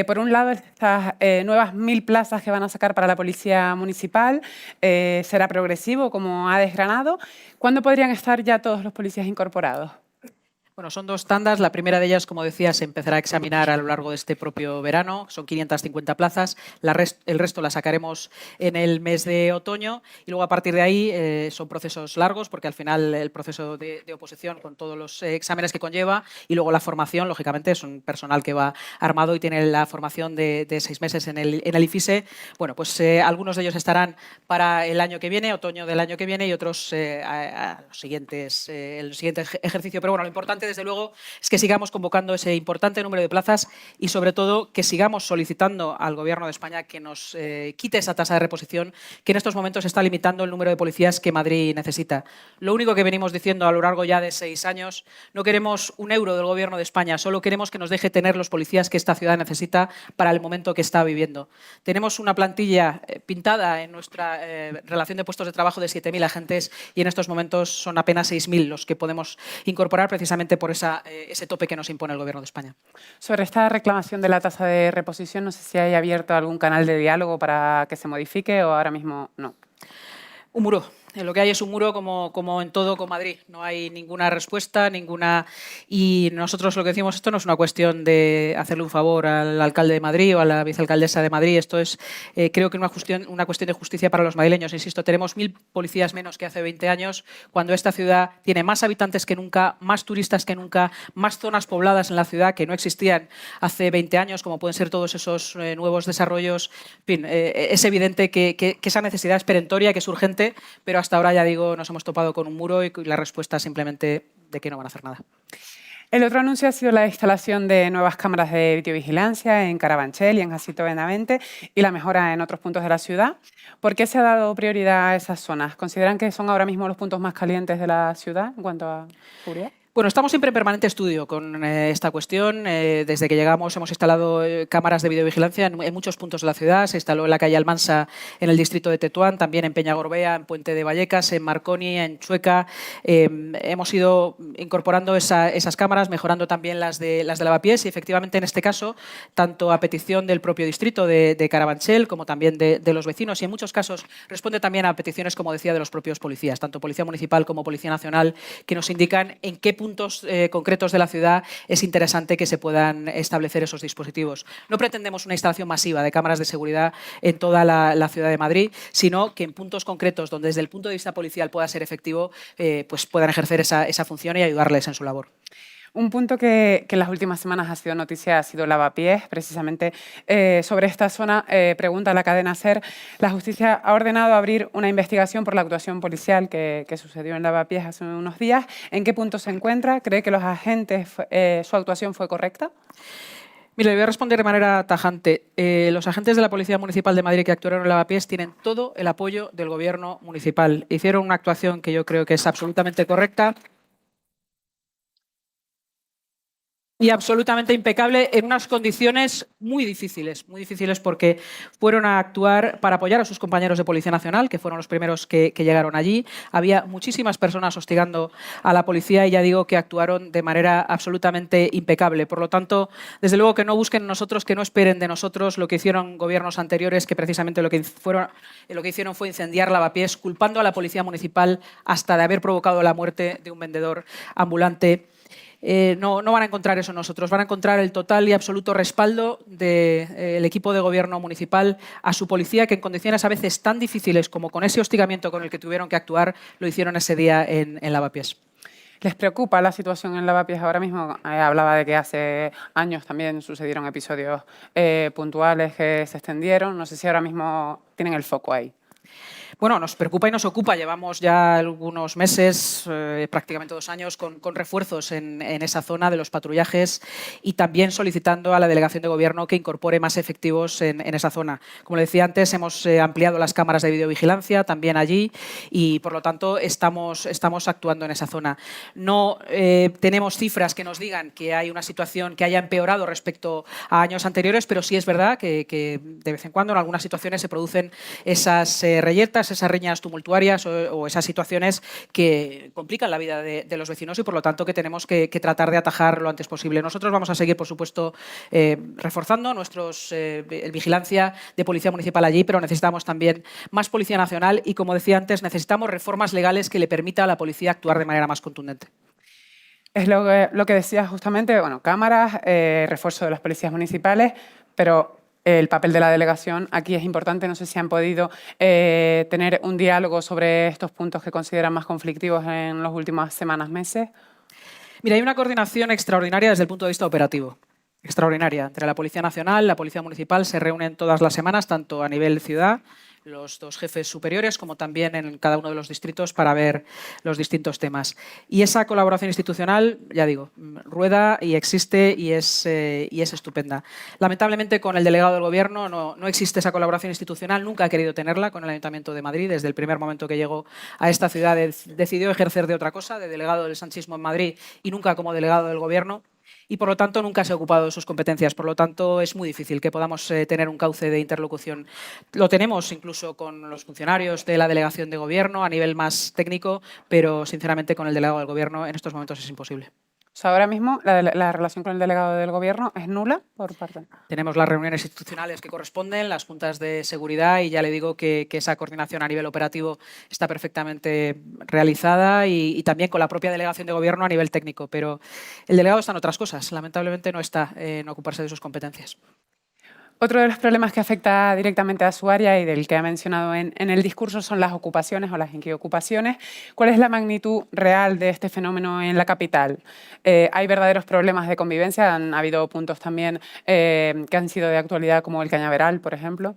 Por un lado, estas nuevas 1000 plazas que van a sacar para la Policía Municipal, será progresivo, como ha desgranado. ¿Cuándo podrían estar ya todos los policías incorporados? Bueno, son 2 tandas. La primera de ellas, como decía, se empezará a examinar a lo largo de este propio verano. Son 550 plazas. El resto la sacaremos en el mes de otoño. Y luego, a partir de ahí, son procesos largos, porque al final el proceso de oposición, con todos los exámenes que conlleva, y luego la formación, lógicamente, es un personal que va armado y tiene la formación de 6 meses en el IFISE. Bueno, pues algunos de ellos estarán para el año que viene, otoño del año que viene, y otros a los siguientes, el siguiente ejercicio. Pero bueno, lo importante, desde luego, es que sigamos convocando ese importante número de plazas y, sobre todo, que sigamos solicitando al Gobierno de España que nos quite esa tasa de reposición que en estos momentos está limitando el número de policías que Madrid necesita. Lo único que venimos diciendo a lo largo ya de 6 años, no queremos un euro del Gobierno de España, solo queremos que nos deje tener los policías que esta ciudad necesita para el momento que está viviendo. Tenemos una plantilla pintada en nuestra relación de puestos de trabajo de 7.000 agentes y en estos momentos son apenas 6.000 los que podemos incorporar precisamente por ese tope que nos impone el Gobierno de España. Sobre esta reclamación de la tasa de reposición, no sé si hay abierto algún canal de diálogo para que se modifique o ahora mismo no. Un muro. Lo que hay es un muro como en todo con Madrid. No hay ninguna respuesta, y nosotros lo que decimos, esto no es una cuestión de hacerle un favor al alcalde de Madrid o a la vicealcaldesa de Madrid. Esto es, creo que una cuestión de justicia para los madrileños. Insisto, tenemos 1000 policías menos que hace 20 años, cuando esta ciudad tiene más habitantes que nunca, más turistas que nunca, más zonas pobladas en la ciudad que no existían hace 20 años, como pueden ser todos esos nuevos desarrollos. En fin, es evidente que esa necesidad es perentoria, que es urgente, pero hasta ahora, ya digo, nos hemos topado con un muro y la respuesta es simplemente de que no van a hacer nada. El otro anuncio ha sido la instalación de nuevas cámaras de videovigilancia en Carabanchel y en Jacinto Benavente y la mejora en otros puntos de la ciudad. ¿Por qué se ha dado prioridad a esas zonas? ¿Consideran que son ahora mismo los puntos más calientes de la ciudad en cuanto a seguridad? Bueno, estamos siempre en permanente estudio con esta cuestión. Desde que llegamos hemos instalado cámaras de videovigilancia en muchos puntos de la ciudad. Se instaló en la calle Almansa, en el distrito de Tetuán, también en Peñagorbea, en Puente de Vallecas, en Marconi, en Chueca. Hemos ido incorporando esas cámaras, mejorando también las de Lavapiés y, efectivamente, en este caso, tanto a petición del propio distrito de Carabanchel como también de los vecinos, y en muchos casos responde también a peticiones, como decía, de los propios policías, tanto Policía Municipal como Policía Nacional, que nos indican en qué puntos puntos concretos de la ciudad es interesante que se puedan establecer esos dispositivos. No pretendemos una instalación masiva de cámaras de seguridad en toda la ciudad de Madrid, sino que en puntos concretos donde desde el punto de vista policial pueda ser efectivo, pues puedan ejercer esa función y ayudarles en su labor. Un punto que en las últimas semanas ha sido noticia ha sido Lavapiés. Precisamente sobre esta zona, pregunta la cadena SER, la justicia ha ordenado abrir una investigación por la actuación policial que sucedió en Lavapiés hace unos días. ¿En qué punto se encuentra? ¿Cree que los agentes, su actuación fue correcta? Mire, le voy a responder de manera tajante. Los agentes de la Policía Municipal de Madrid que actuaron en Lavapiés tienen todo el apoyo del Gobierno municipal. Hicieron una actuación que yo creo que es absolutamente correcta y absolutamente impecable en unas condiciones muy difíciles porque fueron a actuar para apoyar a sus compañeros de Policía Nacional, que fueron los primeros que llegaron allí. Había muchísimas personas hostigando a la policía y ya digo que actuaron de manera absolutamente impecable. Por lo tanto, desde luego que no busquen en nosotros, que no esperen de nosotros lo que hicieron gobiernos anteriores, que precisamente lo que hicieron fue incendiar Lavapiés, culpando a la Policía Municipal hasta de haber provocado la muerte de un vendedor ambulante. No van a encontrar eso en nosotros, van a encontrar el total y absoluto respaldo del equipo de gobierno municipal a su policía, que en condiciones a veces tan difíciles como con ese hostigamiento con el que tuvieron que actuar, lo hicieron ese día en Lavapiés. ¿Les preocupa la situación en Lavapiés ahora mismo? Hablaba de que hace años también sucedieron episodios puntuales que se extendieron. No sé si ahora mismo tienen el foco ahí. Bueno, nos preocupa y nos ocupa. Llevamos ya algunos meses, prácticamente 2 años, con refuerzos en esa zona de los patrullajes y también solicitando a la Delegación de Gobierno que incorpore más efectivos en esa zona. Como le decía antes, hemos ampliado las cámaras de videovigilancia también allí y, por lo tanto, estamos actuando en esa zona. No tenemos cifras que nos digan que hay una situación que haya empeorado respecto a años anteriores, pero sí es verdad que de vez en cuando en algunas situaciones se producen esas reyertas, esas riñas tumultuarias o esas situaciones que complican la vida de los vecinos y, por lo tanto, que tenemos que tratar de atajar lo antes posible. Nosotros vamos a seguir, por supuesto, reforzando nuestros vigilancia de policía municipal allí, pero necesitamos también más Policía Nacional y, como decía antes, necesitamos reformas legales que le permita a la policía actuar de manera más contundente. Es lo que decía justamente, bueno, cámaras, refuerzo de las policías municipales, pero el papel de la delegación aquí es importante. No sé si han podido tener un diálogo sobre estos puntos que consideran más conflictivos en las últimas semanas, meses. Mira, hay una coordinación extraordinaria desde el punto de vista operativo. Extraordinaria. Entre la Policía Nacional, la Policía Municipal se reúnen todas las semanas, tanto a nivel ciudad, los 2 jefes superiores, como también en cada uno de los distritos para ver los distintos temas. Y esa colaboración institucional, ya digo, rueda y existe y es estupenda. Lamentablemente, con el delegado del Gobierno no existe esa colaboración institucional, nunca ha querido tenerla con el Ayuntamiento de Madrid. Desde el primer momento que llegó a esta ciudad decidió ejercer de otra cosa, de delegado del sanchismo en Madrid y nunca como delegado del Gobierno. Y, por lo tanto, nunca se ha ocupado de sus competencias. Por lo tanto, es muy difícil que podamos tener un cauce de interlocución. Lo tenemos incluso con los funcionarios de la Delegación de Gobierno a nivel más técnico, pero, sinceramente, con el delegado del Gobierno en estos momentos es imposible. O sea, ahora mismo la relación con el delegado del Gobierno es nula por parte. Tenemos las reuniones institucionales que corresponden, las juntas de seguridad, y ya le digo que esa coordinación a nivel operativo está perfectamente realizada y también con la propia Delegación de Gobierno a nivel técnico. Pero el delegado está en otras cosas. Lamentablemente no está en ocuparse de sus competencias. Otro de los problemas que afecta directamente a su área y del que ha mencionado en el discurso son las ocupaciones o las inquiocupaciones. ¿Cuál es la magnitud real de este fenómeno en la capital? ¿Hay verdaderos problemas de convivencia? Han habido puntos también que han sido de actualidad, como el Cañaveral, por ejemplo.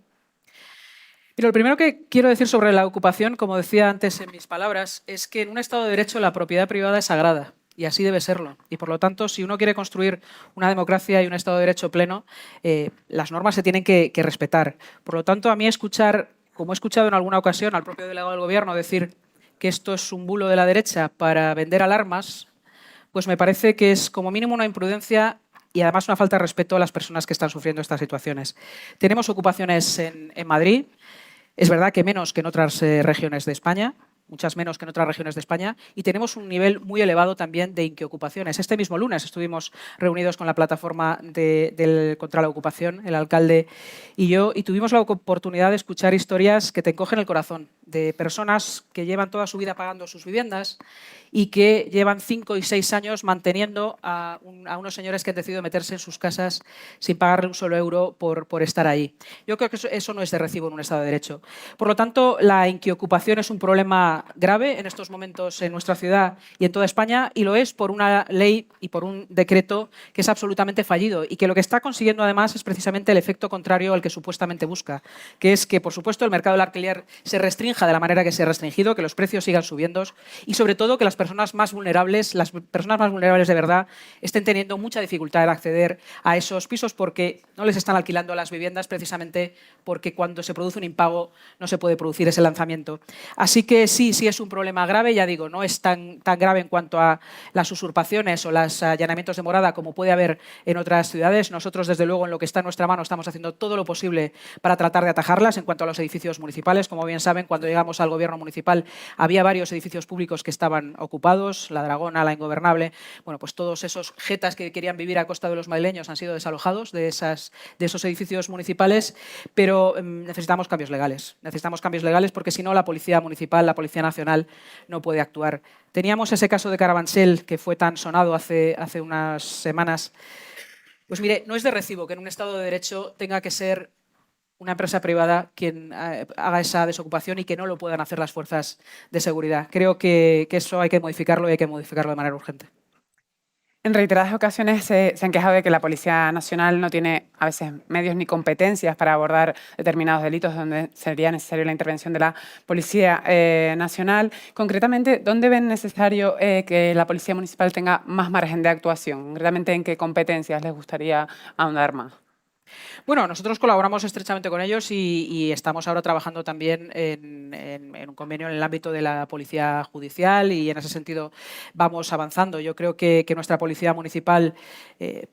Pero lo primero que quiero decir sobre la ocupación, como decía antes en mis palabras, es que en un Estado de Derecho la propiedad privada es sagrada. Y así debe serlo. Y, por lo tanto, si uno quiere construir una democracia y un Estado de Derecho pleno, las normas se tienen que respetar. Por lo tanto, a mí escuchar, como he escuchado en alguna ocasión al propio delegado del Gobierno decir que esto es un bulo de la derecha para vender alarmas, pues me parece que es como mínimo una imprudencia y además una falta de respeto a las personas que están sufriendo estas situaciones. Tenemos ocupaciones en Madrid. Es verdad que menos que en otras regiones de España, muchas menos que en otras regiones de España, y tenemos un nivel muy elevado también de inquiocupaciones. Este mismo lunes estuvimos reunidos con la plataforma contra la ocupación, el alcalde y yo, y tuvimos la oportunidad de escuchar historias que te encogen el corazón, de personas que llevan toda su vida pagando sus viviendas y que llevan 5 y 6 años manteniendo a unos señores que han decidido meterse en sus casas sin pagarle un solo euro por estar ahí. Yo creo que eso no es de recibo en un Estado de Derecho. Por lo tanto, la inquiocupación es un problema grave en estos momentos en nuestra ciudad y en toda España, y lo es por una ley y por un decreto que es absolutamente fallido y que lo que está consiguiendo además es precisamente el efecto contrario al que supuestamente busca, que es que, por supuesto, el mercado del alquiler se restrinja de la manera que se ha restringido, que los precios sigan subiendo y, sobre todo, que las personas más vulnerables de verdad, estén teniendo mucha dificultad en acceder a esos pisos porque no les están alquilando las viviendas precisamente porque cuando se produce un impago no se puede producir ese lanzamiento. Así que sí es un problema grave, ya digo, no es tan grave en cuanto a las usurpaciones o los allanamientos de morada como puede haber en otras ciudades. Nosotros, desde luego, en lo que está en nuestra mano, estamos haciendo todo lo posible para tratar de atajarlas. En cuanto a los edificios municipales, como bien saben, cuando llegamos al gobierno municipal había varios edificios públicos que estaban ocupados, La Dragona, La Ingobernable. Bueno, pues todos esos jetas que querían vivir a costa de los madrileños han sido desalojados de esos edificios municipales, pero necesitamos cambios legales. Necesitamos cambios legales porque si no la Policía Municipal, la Policía Nacional no puede actuar. Teníamos ese caso de Carabanchel que fue tan sonado hace unas semanas. Pues mire, no es de recibo que en un Estado de Derecho tenga que ser una empresa privada quien haga esa desocupación y que no lo puedan hacer las fuerzas de seguridad. Creo que eso hay que modificarlo y hay que modificarlo de manera urgente. En reiteradas ocasiones se han quejado de que la Policía Nacional no tiene a veces medios ni competencias para abordar determinados delitos donde sería necesaria la intervención de la Policía Nacional. Concretamente, ¿dónde ven necesario que la Policía Municipal tenga más margen de actuación? Concretamente, ¿en qué competencias les gustaría ahondar más? Bueno, nosotros colaboramos estrechamente con ellos y estamos ahora trabajando también en un convenio en el ámbito de la Policía Judicial y en ese sentido vamos avanzando. Yo creo que nuestra Policía Municipal,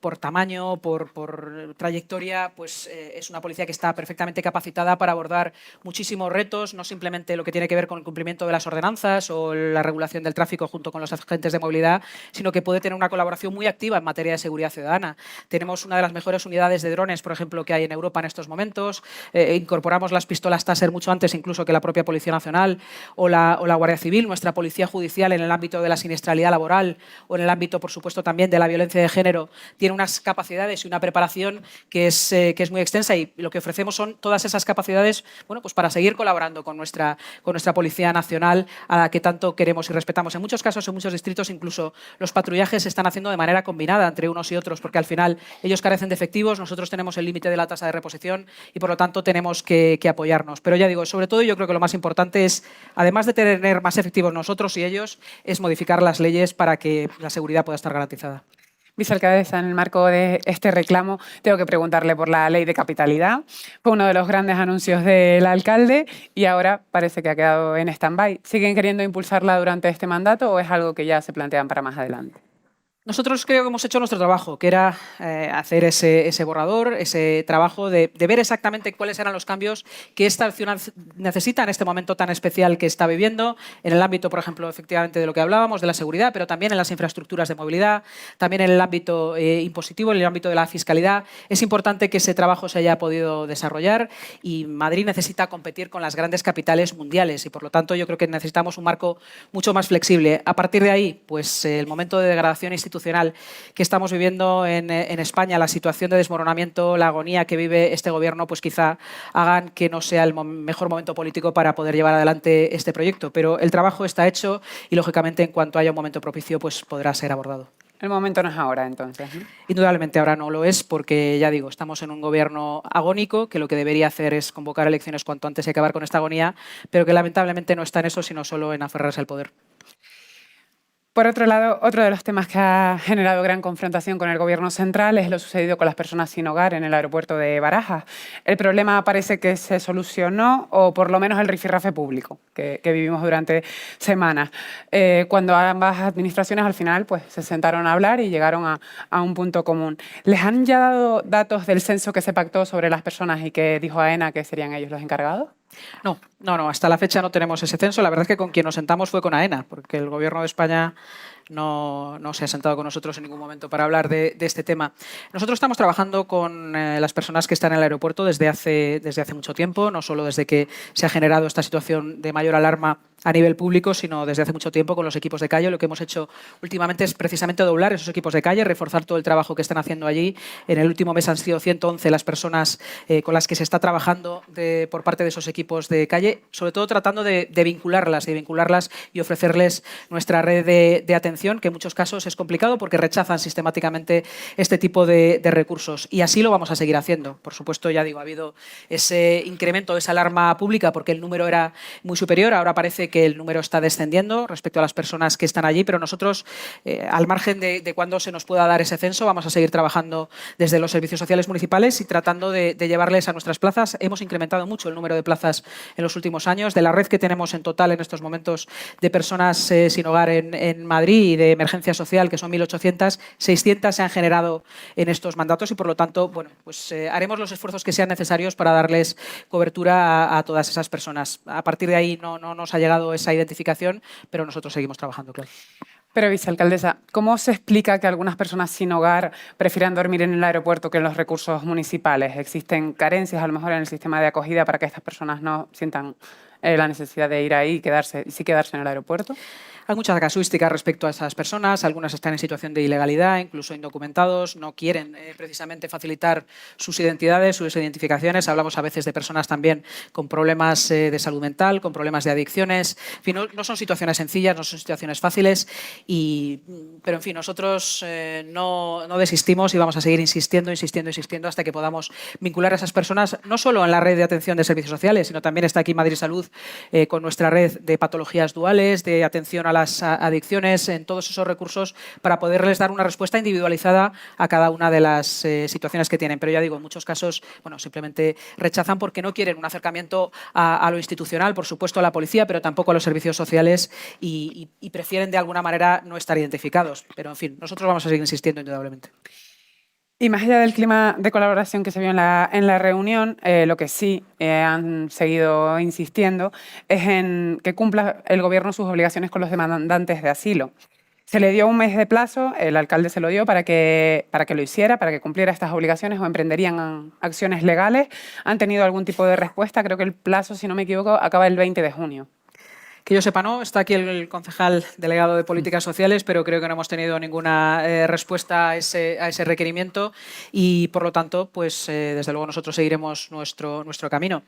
por tamaño, por trayectoria, pues es una policía que está perfectamente capacitada para abordar muchísimos retos, no simplemente lo que tiene que ver con el cumplimiento de las ordenanzas o la regulación del tráfico junto con los agentes de movilidad, sino que puede tener una colaboración muy activa en materia de seguridad ciudadana. Tenemos una de las mejores unidades de drones, por ejemplo, que hay en Europa en estos momentos. Incorporamos las pistolas Taser mucho antes incluso que la propia Policía Nacional o la Guardia Civil. Nuestra Policía Judicial en el ámbito de la siniestralidad laboral o en el ámbito, por supuesto, también de la violencia de género tiene unas capacidades y una preparación que es muy extensa y lo que ofrecemos son todas esas capacidades, bueno, pues para seguir colaborando con nuestra Policía Nacional a la que tanto queremos y respetamos. En muchos casos, en muchos distritos, incluso los patrullajes se están haciendo de manera combinada entre unos y otros porque al final ellos carecen de efectivos, nosotros tenemos el límite de la tasa de reposición y por lo tanto tenemos que apoyarnos. Pero ya digo, sobre todo yo creo que lo más importante es, además de tener más efectivos nosotros y ellos, es modificar las leyes para que la seguridad pueda estar garantizada. Vicealcaldesa, en el marco de este reclamo, tengo que preguntarle por la ley de capitalidad. Fue uno de los grandes anuncios del alcalde y ahora parece que ha quedado en stand-by. ¿Siguen queriendo impulsarla durante este mandato o es algo que ya se plantean para más adelante? Nosotros creo que hemos hecho nuestro trabajo, que era hacer ese borrador, ese trabajo de ver exactamente cuáles eran los cambios que esta ciudad necesita en este momento tan especial que está viviendo, en el ámbito, por ejemplo, efectivamente de lo que hablábamos, de la seguridad, pero también en las infraestructuras de movilidad, también en el ámbito impositivo, en el ámbito de la fiscalidad. Es importante que ese trabajo se haya podido desarrollar y Madrid necesita competir con las grandes capitales mundiales y, por lo tanto, yo creo que necesitamos un marco mucho más flexible. A partir de ahí, pues el momento de degradación institucional que estamos viviendo en España, la situación de desmoronamiento, la agonía que vive este gobierno, pues quizá hagan que no sea el mejor momento político para poder llevar adelante este proyecto. Pero el trabajo está hecho y, lógicamente, en cuanto haya un momento propicio, pues podrá ser abordado. El momento no es ahora, entonces, ¿no? Indudablemente ahora no lo es porque, ya digo, estamos en un gobierno agónico que lo que debería hacer es convocar elecciones cuanto antes y acabar con esta agonía, pero que lamentablemente no está en eso, sino solo en aferrarse al poder. Por otro lado, otro de los temas que ha generado gran confrontación con el Gobierno central es lo sucedido con las personas sin hogar en el aeropuerto de Barajas. El problema parece que se solucionó, o por lo menos el rifirrafe público que vivimos durante semanas, cuando ambas administraciones al final pues, se sentaron a hablar y llegaron a un punto común. ¿Les han ya dado datos del censo que se pactó sobre las personas y que dijo AENA que serían ellos los encargados? No, No, hasta la fecha no tenemos ese censo. La verdad es que con quien nos sentamos fue con AENA, porque el Gobierno de España no se ha sentado con nosotros en ningún momento para hablar de este tema. Nosotros estamos trabajando con las personas que están en el aeropuerto desde hace mucho tiempo, no solo desde que se ha generado esta situación de mayor alarma a nivel público, sino desde hace mucho tiempo con los equipos de calle. Lo que hemos hecho últimamente es precisamente doblar esos equipos de calle, reforzar todo el trabajo que están haciendo allí. En el último mes han sido 111 las personas con las que se está trabajando por parte de esos equipos de calle, sobre todo tratando de vincularlas y ofrecerles nuestra red de atención, que en muchos casos es complicado porque rechazan sistemáticamente este tipo de recursos. Y así lo vamos a seguir haciendo. Por supuesto, ya digo, ha habido ese incremento de esa alarma pública porque el número era muy superior. Ahora parece que el número está descendiendo respecto a las personas que están allí, pero nosotros, al margen de cuándo se nos pueda dar ese censo, vamos a seguir trabajando desde los servicios sociales municipales y tratando de llevarles a nuestras plazas. Hemos incrementado mucho el número de plazas en los últimos años. De la red que tenemos en total en estos momentos de personas sin hogar en Madrid y de emergencia social, que son 1.800, 600 se han generado en estos mandatos y, por lo tanto, bueno, pues haremos los esfuerzos que sean necesarios para darles cobertura a todas esas personas. A partir de ahí no nos ha llegado esa identificación, pero nosotros seguimos trabajando, claro. Pero, vicealcaldesa, ¿cómo se explica que algunas personas sin hogar prefieran dormir en el aeropuerto que en los recursos municipales? ¿Existen carencias a lo mejor en el sistema de acogida para que estas personas no sientan la necesidad de ir ahí y quedarse en el aeropuerto? Hay mucha casuística respecto a esas personas. Algunas están en situación de ilegalidad, incluso indocumentados. No quieren precisamente facilitar sus identidades, sus identificaciones. Hablamos a veces de personas también con problemas de salud mental, con problemas de adicciones. En fin, no son situaciones sencillas, no son situaciones fáciles. Pero, en fin, nosotros no desistimos y vamos a seguir insistiendo hasta que podamos vincular a esas personas, no solo en la red de atención de servicios sociales, sino también está aquí Madrid Salud con nuestra red de patologías duales, de atención a las adicciones, en todos esos recursos para poderles dar una respuesta individualizada a cada una de las situaciones que tienen. Pero ya digo, en muchos casos, bueno, simplemente rechazan porque no quieren un acercamiento a lo institucional, por supuesto a la policía, pero tampoco a los servicios sociales y prefieren de alguna manera no estar identificados. Pero, en fin, nosotros vamos a seguir insistiendo indudablemente. Y más allá del clima de colaboración que se vio en la reunión, lo que sí han seguido insistiendo es en que cumpla el Gobierno sus obligaciones con los demandantes de asilo. Se le dio un mes de plazo, el alcalde se lo dio para que lo hiciera, para que cumpliera estas obligaciones o emprenderían acciones legales. ¿Han tenido algún tipo de respuesta? Creo que el plazo, si no me equivoco, acaba el 20 de junio. Que yo sepa, no. Está aquí el concejal delegado de Políticas Sociales, pero creo que no hemos tenido ninguna respuesta a ese requerimiento y, por lo tanto, pues desde luego nosotros seguiremos nuestro camino.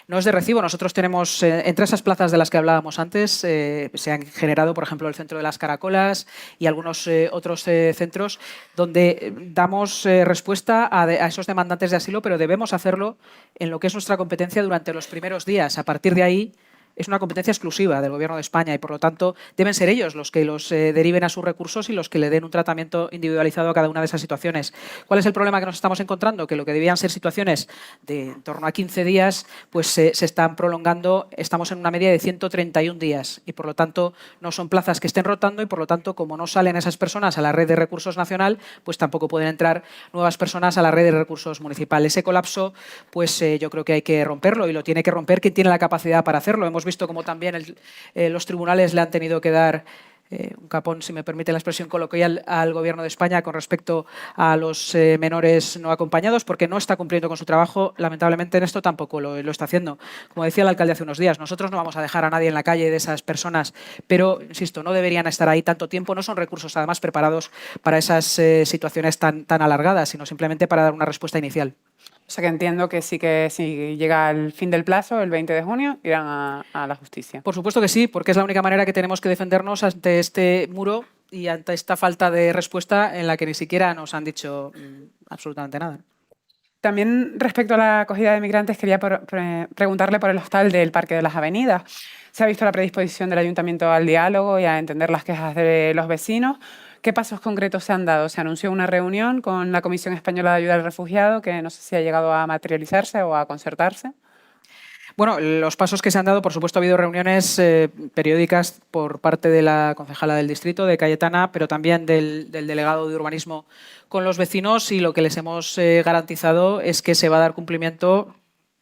No es de recibo. Nosotros tenemos, entre esas plazas de las que hablábamos antes, se han generado, por ejemplo, el Centro de las Caracolas y algunos otros centros donde damos respuesta a esos demandantes de asilo, pero debemos hacerlo en lo que es nuestra competencia durante los primeros días. A partir de ahí, es una competencia exclusiva del Gobierno de España y, por lo tanto, deben ser ellos los que los deriven a sus recursos y los que le den un tratamiento individualizado a cada una de esas situaciones. ¿Cuál es el problema que nos estamos encontrando? Que lo que debían ser situaciones de en torno a 15 días, pues se están prolongando. Estamos en una media de 131 días y, por lo tanto, no son plazas que estén rotando y, por lo tanto, como no salen esas personas a la red de recursos nacional, pues tampoco pueden entrar nuevas personas a la red de recursos municipal. Ese colapso, pues yo creo que hay que romperlo y lo tiene que romper quien tiene la capacidad para hacerlo. Hemos visto como también los tribunales le han tenido que dar un capón, si me permite la expresión coloquial, al Gobierno de España con respecto a los menores no acompañados, porque no está cumpliendo con su trabajo. Lamentablemente en esto tampoco lo está haciendo. Como decía el alcalde hace unos días, nosotros no vamos a dejar a nadie en la calle de esas personas, pero, insisto, no deberían estar ahí tanto tiempo. No son recursos, además, preparados para esas situaciones tan alargadas, sino simplemente para dar una respuesta inicial. O sea que entiendo que si llega el fin del plazo, el 20 de junio, irán a la justicia. Por supuesto que sí, porque es la única manera que tenemos que defendernos ante este muro y ante esta falta de respuesta en la que ni siquiera nos han dicho absolutamente nada. También respecto a la acogida de migrantes, quería preguntarle por el hostal del Parque de las Avenidas. ¿Se ha visto la predisposición del Ayuntamiento al diálogo y a entender las quejas de los vecinos? ¿Qué pasos concretos se han dado? Se anunció una reunión con la Comisión Española de Ayuda al Refugiado, que no sé si ha llegado a materializarse o a concertarse. Bueno, los pasos que se han dado, por supuesto, ha habido reuniones periódicas por parte de la concejala del distrito, de Cayetana, pero también del delegado de urbanismo con los vecinos, y lo que les hemos garantizado es que se va a dar cumplimiento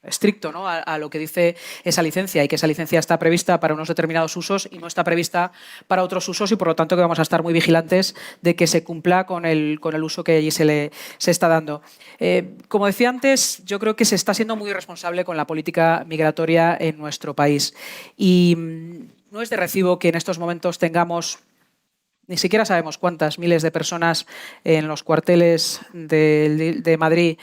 estricto, ¿no?, a lo que dice esa licencia, y que esa licencia está prevista para unos determinados usos y no está prevista para otros usos, y por lo tanto que vamos a estar muy vigilantes de que se cumpla con el uso que allí se está dando. Como decía antes, yo creo que se está siendo muy irresponsable con la política migratoria en nuestro país, y no es de recibo que en estos momentos tengamos, ni siquiera sabemos cuántas miles de personas en los cuarteles de Madrid,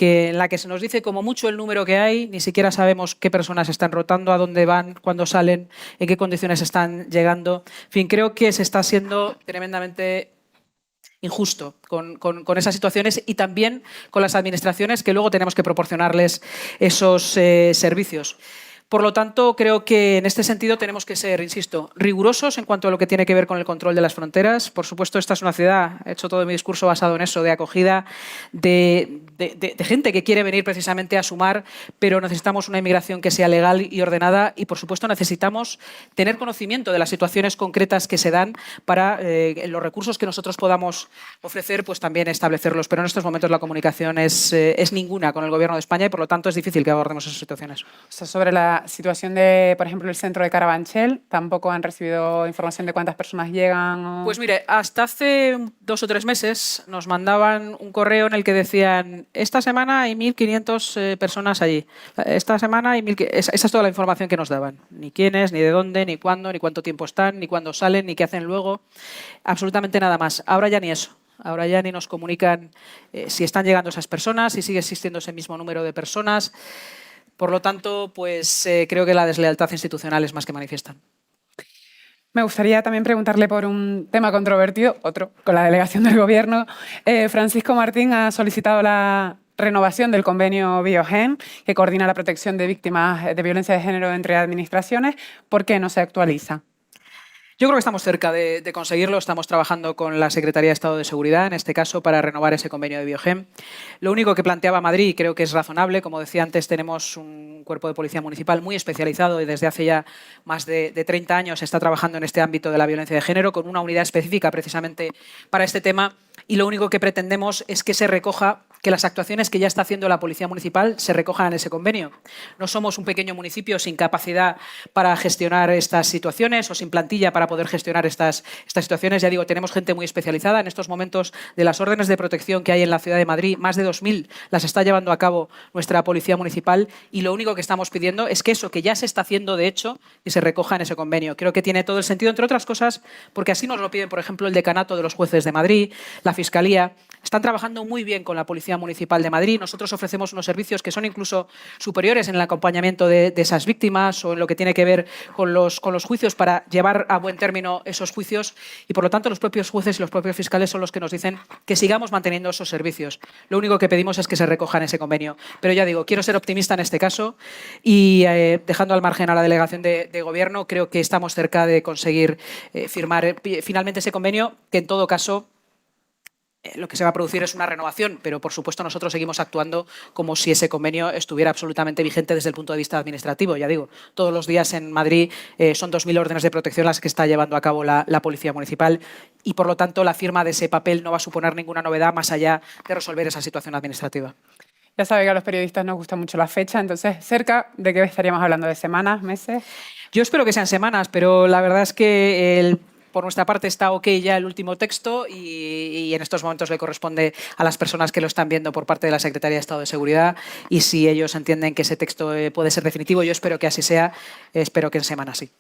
en la que se nos dice como mucho el número que hay, ni siquiera sabemos qué personas están rotando, a dónde van, cuándo salen, en qué condiciones están llegando. En fin, creo que se está siendo tremendamente injusto con esas situaciones, y también con las administraciones que luego tenemos que proporcionarles esos servicios. Por lo tanto, creo que en este sentido tenemos que ser, insisto, rigurosos en cuanto a lo que tiene que ver con el control de las fronteras. Por supuesto, esta es una ciudad, he hecho todo mi discurso basado en eso, de acogida, de gente que quiere venir precisamente a sumar, pero necesitamos una inmigración que sea legal y ordenada, y por supuesto necesitamos tener conocimiento de las situaciones concretas que se dan para los recursos que nosotros podamos ofrecer, pues también establecerlos. Pero en estos momentos la comunicación es ninguna con el Gobierno de España, y por lo tanto es difícil que abordemos esas situaciones. O sea, sobre la situación de, por ejemplo, el centro de Carabanchel, ¿tampoco han recibido información de cuántas personas llegan? O... Pues mire, hasta hace 2 o 3 meses nos mandaban un correo en el que decían: esta semana hay 1.500 personas allí, esta semana hay 1.000... Esa es toda la información que nos daban. Ni quiénes, ni de dónde, ni cuándo, ni cuánto tiempo están, ni cuándo salen, ni qué hacen luego. Absolutamente nada más. Ahora ya ni eso. Ahora ya ni nos comunican si están llegando esas personas, si sigue existiendo ese mismo número de personas. Por lo tanto, pues creo que la deslealtad institucional es más que manifiesta. Me gustaría también preguntarle por un tema controvertido, otro, con la delegación del Gobierno. Francisco Martín ha solicitado la renovación del convenio Biogen, que coordina la protección de víctimas de violencia de género entre administraciones. ¿Por qué no se actualiza? Yo creo que estamos cerca de conseguirlo. Estamos trabajando con la Secretaría de Estado de Seguridad, en este caso, para renovar ese convenio de Biogen. Lo único que planteaba Madrid, y creo que es razonable, como decía antes, tenemos un cuerpo de policía municipal muy especializado, y desde hace ya más de 30 años está trabajando en este ámbito de la violencia de género, con una unidad específica precisamente para este tema, y lo único que pretendemos es que se recoja, que las actuaciones que ya está haciendo la Policía Municipal se recojan en ese convenio. No somos un pequeño municipio sin capacidad para gestionar estas situaciones, o sin plantilla para poder gestionar estas situaciones. Ya digo, tenemos gente muy especializada. En estos momentos, de las órdenes de protección que hay en la ciudad de Madrid, más de 2.000 las está llevando a cabo nuestra Policía Municipal, y lo único que estamos pidiendo es que eso que ya se está haciendo, de hecho, que se recoja en ese convenio. Creo que tiene todo el sentido, entre otras cosas, porque así nos lo piden, por ejemplo, el Decanato de los Jueces de Madrid, la Fiscalía. Están trabajando muy bien con la Policía Municipal de Madrid. Nosotros ofrecemos unos servicios que son incluso superiores en el acompañamiento de esas víctimas, o en lo que tiene que ver con los juicios, para llevar a buen término esos juicios, y por lo tanto los propios jueces y los propios fiscales son los que nos dicen que sigamos manteniendo esos servicios. Lo único que pedimos es que se recojan ese convenio. Pero ya digo, quiero ser optimista en este caso, y dejando al margen a la delegación de Gobierno, creo que estamos cerca de conseguir firmar finalmente ese convenio, que en todo caso lo que se va a producir es una renovación, pero por supuesto nosotros seguimos actuando como si ese convenio estuviera absolutamente vigente desde el punto de vista administrativo. Ya digo, todos los días en Madrid son 2.000 órdenes de protección las que está llevando a cabo la Policía Municipal, y por lo tanto la firma de ese papel no va a suponer ninguna novedad más allá de resolver esa situación administrativa. Ya sabe que a los periodistas nos gusta mucho la fecha, entonces, ¿cerca de qué estaríamos hablando? ¿De semanas, meses? Yo espero que sean semanas, pero la verdad es que por nuestra parte está ok ya el último texto, y en estos momentos le corresponde a las personas que lo están viendo por parte de la Secretaría de Estado de Seguridad, y si ellos entienden que ese texto puede ser definitivo, yo espero que así sea, espero que en semanas sí.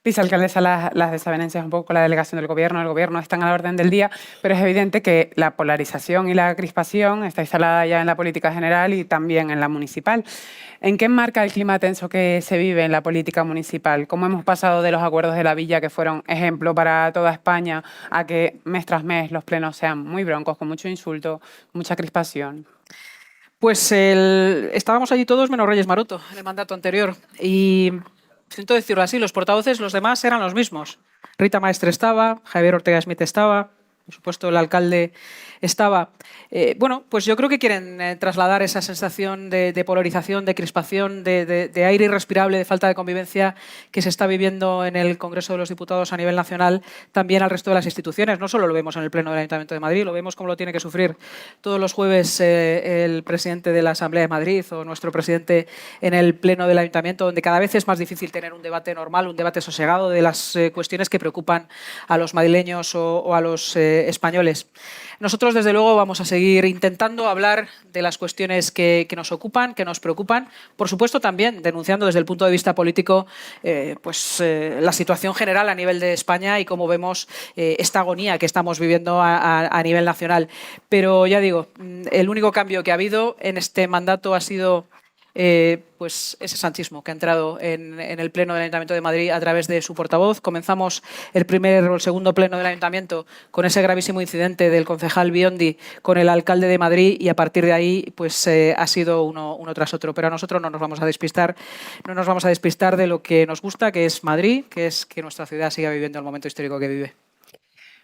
Vicealcaldesa, las desavenencias un poco con la delegación del Gobierno. El Gobierno están a la orden del día, pero es evidente que la polarización y la crispación está instalada ya en la política general y también en la municipal. ¿En qué enmarca el clima tenso que se vive en la política municipal? ¿Cómo hemos pasado de los acuerdos de la Villa, que fueron ejemplo para toda España, a que mes tras mes los plenos sean muy broncos, con mucho insulto, mucha crispación? Pues estábamos allí todos menos Reyes Maroto en el mandato anterior, y siento decirlo así, los portavoces, los demás, eran los mismos. Rita Maestre estaba, Javier Ortega Smith estaba, por supuesto el alcalde estaba. Bueno, pues yo creo que quieren trasladar esa sensación de polarización, de crispación, de aire irrespirable, de falta de convivencia que se está viviendo en el Congreso de los Diputados a nivel nacional, también al resto de las instituciones. No solo lo vemos en el Pleno del Ayuntamiento de Madrid, lo vemos como lo tiene que sufrir todos los jueves el presidente de la Asamblea de Madrid o nuestro presidente en el Pleno del Ayuntamiento, donde cada vez es más difícil tener un debate normal, un debate sosegado de las cuestiones que preocupan a los madrileños o a los españoles. Nosotros, desde luego, vamos a seguir intentando hablar de las cuestiones que nos ocupan, que nos preocupan. Por supuesto, también denunciando desde el punto de vista político la situación general a nivel de España y cómo vemos esta agonía que estamos viviendo a nivel nacional. Pero ya digo, el único cambio que ha habido en este mandato ha sido pues ese sanchismo que ha entrado en el Pleno del Ayuntamiento de Madrid a través de su portavoz. Comenzamos el segundo Pleno del Ayuntamiento con ese gravísimo incidente del concejal Biondi con el alcalde de Madrid y a partir de ahí pues ha sido uno tras otro. Pero a nosotros no nos vamos a despistar de lo que nos gusta, que es Madrid, que es que nuestra ciudad siga viviendo el momento histórico que vive.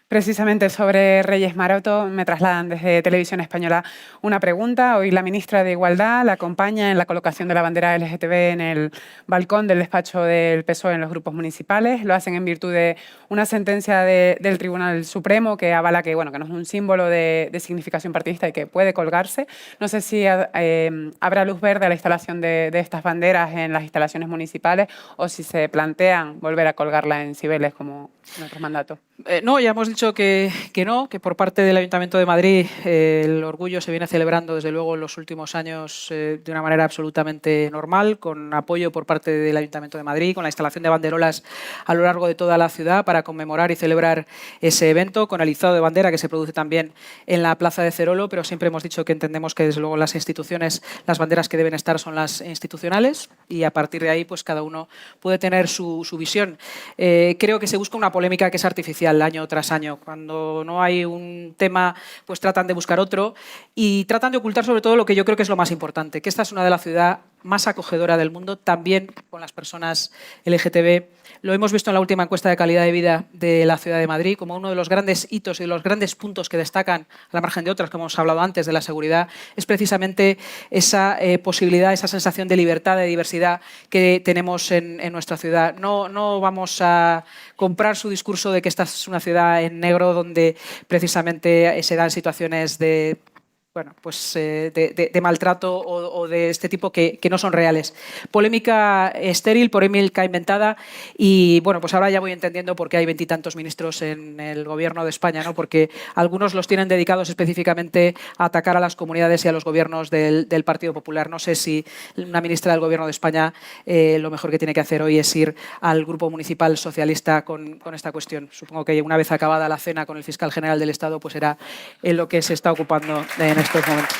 Precisamente sobre Reyes Maroto, me trasladan desde Televisión Española una pregunta. Hoy la ministra de Igualdad la acompaña en la colocación de la bandera LGTB en el balcón del despacho del PSOE en los grupos municipales. Lo hacen en virtud de una sentencia del Tribunal Supremo que avala que no es un símbolo de significación partidista y que puede colgarse. No sé si habrá luz verde a la instalación de estas banderas en las instalaciones municipales o si se plantean volver a colgarla en Cibeles como en otros mandatos. No, ya hemos dicho que no, que por parte del Ayuntamiento de Madrid el orgullo se viene celebrando desde luego en los últimos años de una manera absolutamente normal, con apoyo por parte del Ayuntamiento de Madrid, con la instalación de banderolas a lo largo de toda la ciudad para conmemorar y celebrar ese evento, con el izado de bandera que se produce también en la Plaza de Cerolo, pero siempre hemos dicho que entendemos que desde luego las instituciones, las banderas que deben estar son las institucionales y a partir de ahí pues cada uno puede tener su visión. Creo que se busca una polémica que es artificial año tras año. Cuando no hay un tema, pues tratan de buscar otro y tratan de ocultar sobre todo lo que yo creo que es lo más importante, que esta es una de las ciudades más acogedora del mundo, también con las personas LGTB. Lo hemos visto en la última encuesta de calidad de vida de la Ciudad de Madrid como uno de los grandes hitos y de los grandes puntos que destacan, a la margen de otras, como hemos hablado antes, de la seguridad, es precisamente esa posibilidad, esa sensación de libertad, de diversidad que tenemos en nuestra ciudad. No vamos a comprar su discurso de que esta es una ciudad en negro donde precisamente se dan situaciones de maltrato o de este tipo que no son reales. Polémica estéril, polémica inventada y pues ahora ya voy entendiendo por qué hay 20 y tantos ministros en el gobierno de España, ¿no? Porque algunos los tienen dedicados específicamente a atacar a las comunidades y a los gobiernos del Partido Popular. No sé si una ministra del gobierno de España lo mejor que tiene que hacer hoy es ir al grupo municipal socialista con esta cuestión. Supongo que una vez acabada la cena con el fiscal general del Estado, pues será en lo que se está ocupando en estos momentos.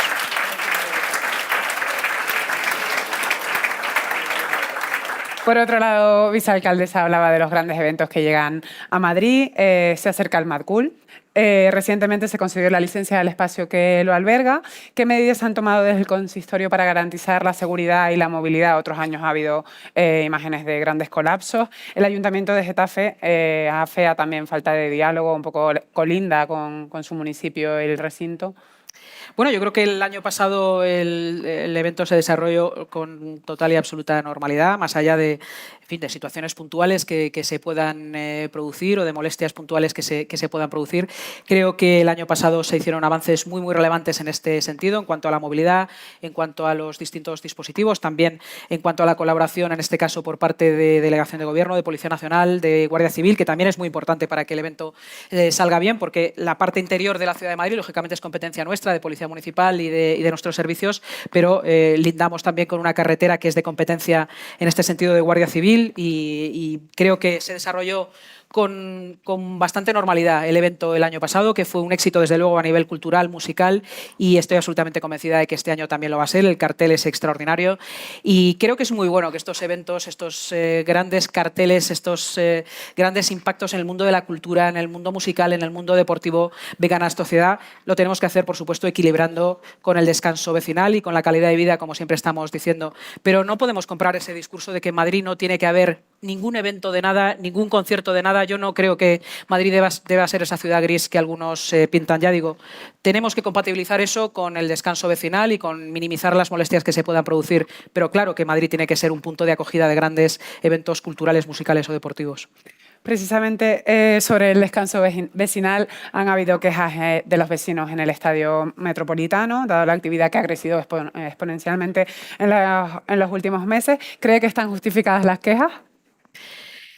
Por otro lado, vicealcaldesa hablaba de los grandes eventos que llegan a Madrid. Se acerca el Mad Cool. Recientemente se concedió la licencia del espacio que lo alberga. ¿Qué medidas han tomado desde el consistorio para garantizar la seguridad y la movilidad? Otros años ha habido imágenes de grandes colapsos. El Ayuntamiento de Getafe afea también falta de diálogo, un poco colinda con su municipio, el recinto. Bueno, yo creo que el año pasado el evento se desarrolló con total y absoluta normalidad, más allá de situaciones puntuales que se puedan producir o de molestias puntuales que se puedan producir. Creo que el año pasado se hicieron avances muy relevantes en este sentido, en cuanto a la movilidad, en cuanto a los distintos dispositivos, también en cuanto a la colaboración, en este caso por parte de Delegación de Gobierno, de Policía Nacional, de Guardia Civil, que también es muy importante para que el evento salga bien, porque la parte interior de la Ciudad de Madrid, lógicamente, es competencia nuestra, de Policía Municipal y de nuestros servicios, pero lindamos también con una carretera que es de competencia en este sentido de Guardia Civil y creo que se desarrolló con bastante normalidad el evento el año pasado, que fue un éxito desde luego a nivel cultural, musical, y estoy absolutamente convencida de que este año también lo va a ser. El cartel es extraordinario y creo que es muy bueno que estos eventos, estos grandes carteles, estos grandes impactos en el mundo de la cultura, en el mundo musical, en el mundo deportivo vengan a esta sociedad. Lo tenemos que hacer, por supuesto, equilibrando con el descanso vecinal y con la calidad de vida, como siempre estamos diciendo. Pero no podemos comprar ese discurso de que en Madrid no tiene que haber ningún evento de nada, ningún concierto de nada. Yo no creo que Madrid deba ser esa ciudad gris que algunos pintan. Ya digo, tenemos que compatibilizar eso con el descanso vecinal y con minimizar las molestias que se puedan producir. Pero claro que Madrid tiene que ser un punto de acogida de grandes eventos culturales, musicales o deportivos. Precisamente sobre el descanso vecinal han habido quejas de los vecinos en el Estadio Metropolitano, dado la actividad que ha crecido exponencialmente en los últimos meses. ¿Cree que están justificadas las quejas?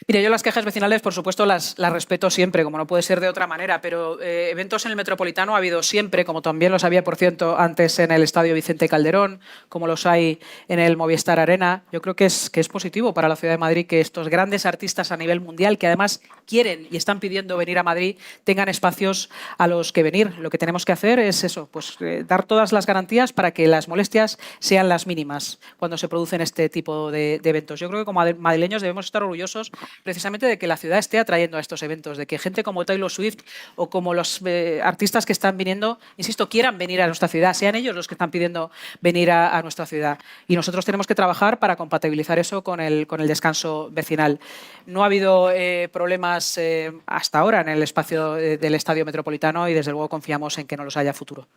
Mire, yo las quejas vecinales, por supuesto, las respeto siempre, como no puede ser de otra manera, pero eventos en el Metropolitano ha habido siempre, como también los había, por cierto, antes en el Estadio Vicente Calderón, como los hay en el Movistar Arena. Yo creo que es positivo para la ciudad de Madrid que estos grandes artistas a nivel mundial, que además quieren y están pidiendo venir a Madrid, tengan espacios a los que venir. Lo que tenemos que hacer es eso, pues dar todas las garantías para que las molestias sean las mínimas cuando se producen este tipo de eventos. Yo creo que como madrileños debemos estar orgullosos precisamente de que la ciudad esté atrayendo a estos eventos, de que gente como Taylor Swift o como los artistas que están viniendo, insisto, quieran venir a nuestra ciudad, sean ellos los que están pidiendo venir a nuestra ciudad. Y nosotros tenemos que trabajar para compatibilizar eso con el descanso vecinal. No ha habido problemas hasta ahora en el espacio del Estadio Metropolitano y desde luego confiamos en que no los haya a futuro.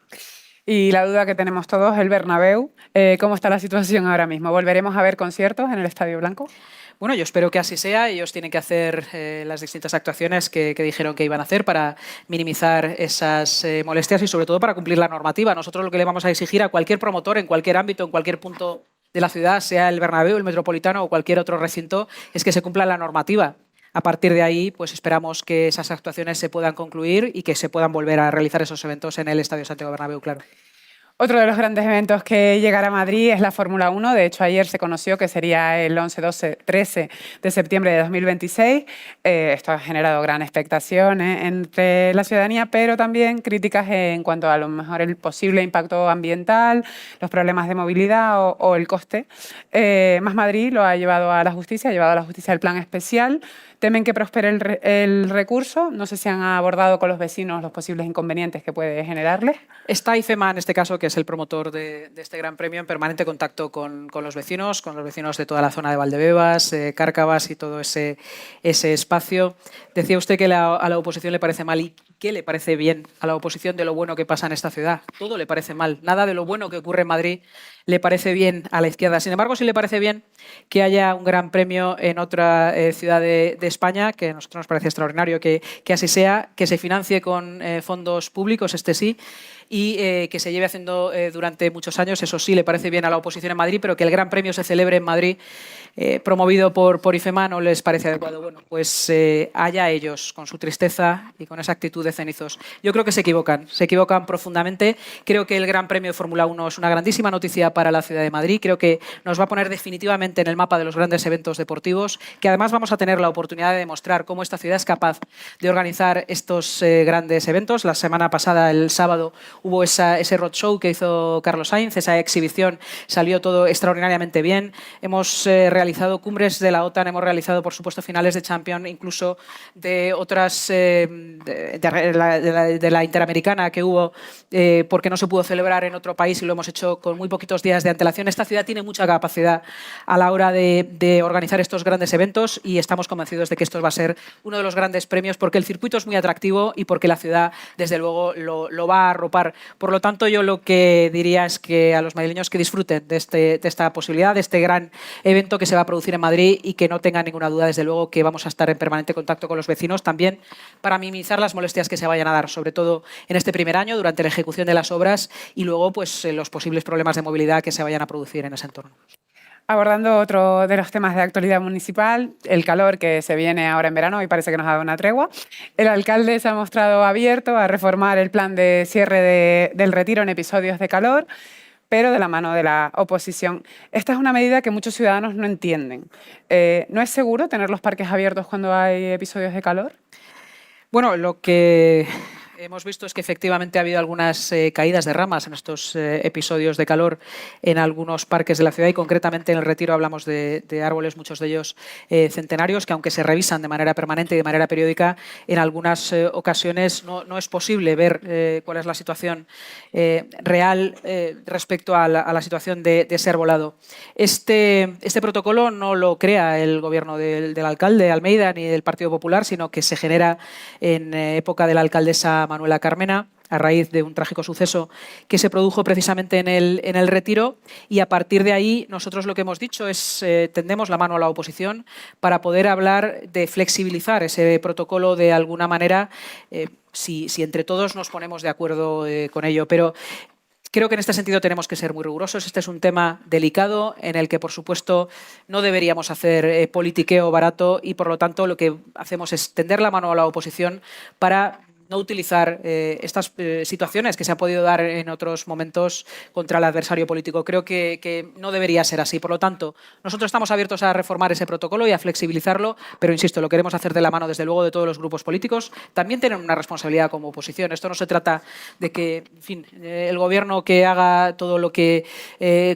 Y la duda que tenemos todos, el Bernabéu, ¿cómo está la situación ahora mismo? ¿Volveremos a ver conciertos en el Estadio Blanco? Bueno, yo espero que así sea. Ellos tienen que hacer las distintas actuaciones que dijeron que iban a hacer para minimizar esas molestias y sobre todo para cumplir la normativa. Nosotros lo que le vamos a exigir a cualquier promotor en cualquier ámbito, en cualquier punto de la ciudad, sea el Bernabéu, el Metropolitano o cualquier otro recinto, es que se cumpla la normativa. A partir de ahí, pues esperamos que esas actuaciones se puedan concluir y que se puedan volver a realizar esos eventos en el Estadio Santiago Bernabéu, claro. Otro de los grandes eventos que llegará a Madrid es la Fórmula 1. De hecho, ayer se conoció que sería el 11, 12, 13 de septiembre de 2026. Esto ha generado gran expectación entre la ciudadanía, pero también críticas en cuanto a lo mejor el posible impacto ambiental, los problemas de movilidad o el coste. Más Madrid lo ha llevado a la justicia, el plan especial. Temen que prospere el recurso. No sé si han abordado con los vecinos los posibles inconvenientes que puede generarles. Está IFEMA, en este caso, que es el promotor de este gran premio, en permanente contacto con los vecinos de toda la zona de Valdebebas, Cárcavas y todo ese espacio. Decía usted que a la oposición le parece mal. ¿Y qué le parece bien a la oposición de lo bueno que pasa en esta ciudad? Todo le parece mal. Nada de lo bueno que ocurre en Madrid le parece bien a la izquierda. Sin embargo, sí le parece bien que haya un gran premio en otra ciudad de España, que a nosotros nos parece extraordinario que así sea, que se financie con fondos públicos, sí, y que se lleve haciendo durante muchos años. Eso sí le parece bien a la oposición en Madrid, pero que el Gran Premio se celebre en Madrid, promovido por IFEMA, no les parece adecuado. Bueno, pues allá ellos, con su tristeza y con esa actitud de cenizos. Yo creo que se equivocan profundamente. Creo que el Gran Premio de Fórmula 1 es una grandísima noticia para la ciudad de Madrid. Creo que nos va a poner definitivamente en el mapa de los grandes eventos deportivos, que además vamos a tener la oportunidad de demostrar cómo esta ciudad es capaz de organizar estos grandes eventos. La semana pasada, el sábado, hubo ese roadshow que hizo Carlos Sainz, esa exhibición, salió todo extraordinariamente bien. Hemos realizado cumbres de la OTAN, hemos realizado, por supuesto, finales de Champions, incluso de otras, de la Interamericana que hubo, porque no se pudo celebrar en otro país y lo hemos hecho con muy poquitos días de antelación. Esta ciudad tiene mucha capacidad a la hora de organizar estos grandes eventos y estamos convencidos de que esto va a ser uno de los grandes premios porque el circuito es muy atractivo y porque la ciudad, desde luego, lo va a arropar. Por lo tanto, yo lo que diría es que a los madrileños que disfruten de esta posibilidad, de este gran evento que se va a producir en Madrid y que no tengan ninguna duda, desde luego, que vamos a estar en permanente contacto con los vecinos también para minimizar las molestias que se vayan a dar, sobre todo en este primer año, durante la ejecución de las obras y luego pues los posibles problemas de movilidad que se vayan a producir en ese entorno. Abordando otro de los temas de actualidad municipal, el calor que se viene ahora en verano y parece que nos ha dado una tregua. El alcalde se ha mostrado abierto a reformar el plan de cierre del Retiro en episodios de calor, pero de la mano de la oposición. Esta es una medida que muchos ciudadanos no entienden. ¿No es seguro tener los parques abiertos cuando hay episodios de calor? Bueno, lo que hemos visto es que efectivamente ha habido algunas caídas de ramas en estos episodios de calor en algunos parques de la ciudad y concretamente en el Retiro hablamos de árboles, muchos de ellos centenarios, que aunque se revisan de manera permanente y de manera periódica, en algunas ocasiones no es posible ver cuál es la situación real respecto a la situación de ese arbolado. Este protocolo no lo crea el gobierno del alcalde Almeida ni del Partido Popular, sino que se genera en época de la alcaldesa Manuela Carmena, a raíz de un trágico suceso que se produjo precisamente en el Retiro, y a partir de ahí nosotros lo que hemos dicho es tendemos la mano a la oposición para poder hablar de flexibilizar ese protocolo de alguna manera, si entre todos nos ponemos de acuerdo con ello. Pero creo que en este sentido tenemos que ser muy rigurosos. Este es un tema delicado en el que, por supuesto, no deberíamos hacer politiqueo barato y, por lo tanto, lo que hacemos es tender la mano a la oposición para no utilizar estas situaciones que se han podido dar en otros momentos contra el adversario político. Creo que no debería ser así. Por lo tanto, nosotros estamos abiertos a reformar ese protocolo y a flexibilizarlo, pero, insisto, lo queremos hacer de la mano, desde luego, de todos los grupos políticos. También tienen una responsabilidad como oposición. Esto no se trata de que, en fin, el gobierno que haga todo lo que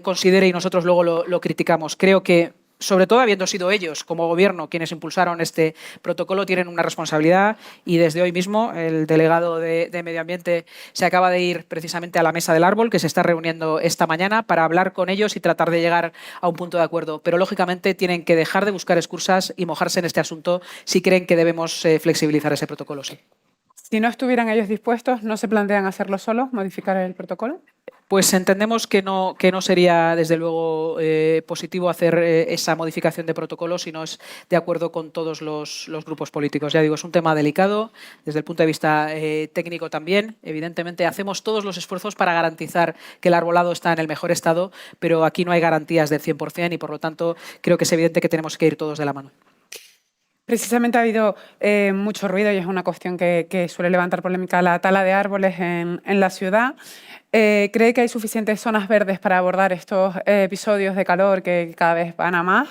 considere y nosotros luego lo criticamos. Creo que, sobre todo habiendo sido ellos, como gobierno, quienes impulsaron este protocolo, tienen una responsabilidad y desde hoy mismo el delegado de Medio Ambiente se acaba de ir precisamente a la Mesa del Árbol, que se está reuniendo esta mañana, para hablar con ellos y tratar de llegar a un punto de acuerdo. Pero, lógicamente, tienen que dejar de buscar excusas y mojarse en este asunto si creen que debemos flexibilizar ese protocolo. Sí. Si no estuvieran ellos dispuestos, ¿no se plantean hacerlo solos, modificar el protocolo? Pues entendemos que no sería, desde luego, positivo hacer esa modificación de protocolo si no es de acuerdo con todos los grupos políticos. Ya digo, es un tema delicado, desde el punto de vista técnico también. Evidentemente, hacemos todos los esfuerzos para garantizar que el arbolado está en el mejor estado, pero aquí no hay garantías del 100% y, por lo tanto, creo que es evidente que tenemos que ir todos de la mano. Precisamente ha habido mucho ruido y es una cuestión que suele levantar polémica, la tala de árboles en la ciudad. ¿Cree que hay suficientes zonas verdes para abordar estos episodios de calor que cada vez van a más?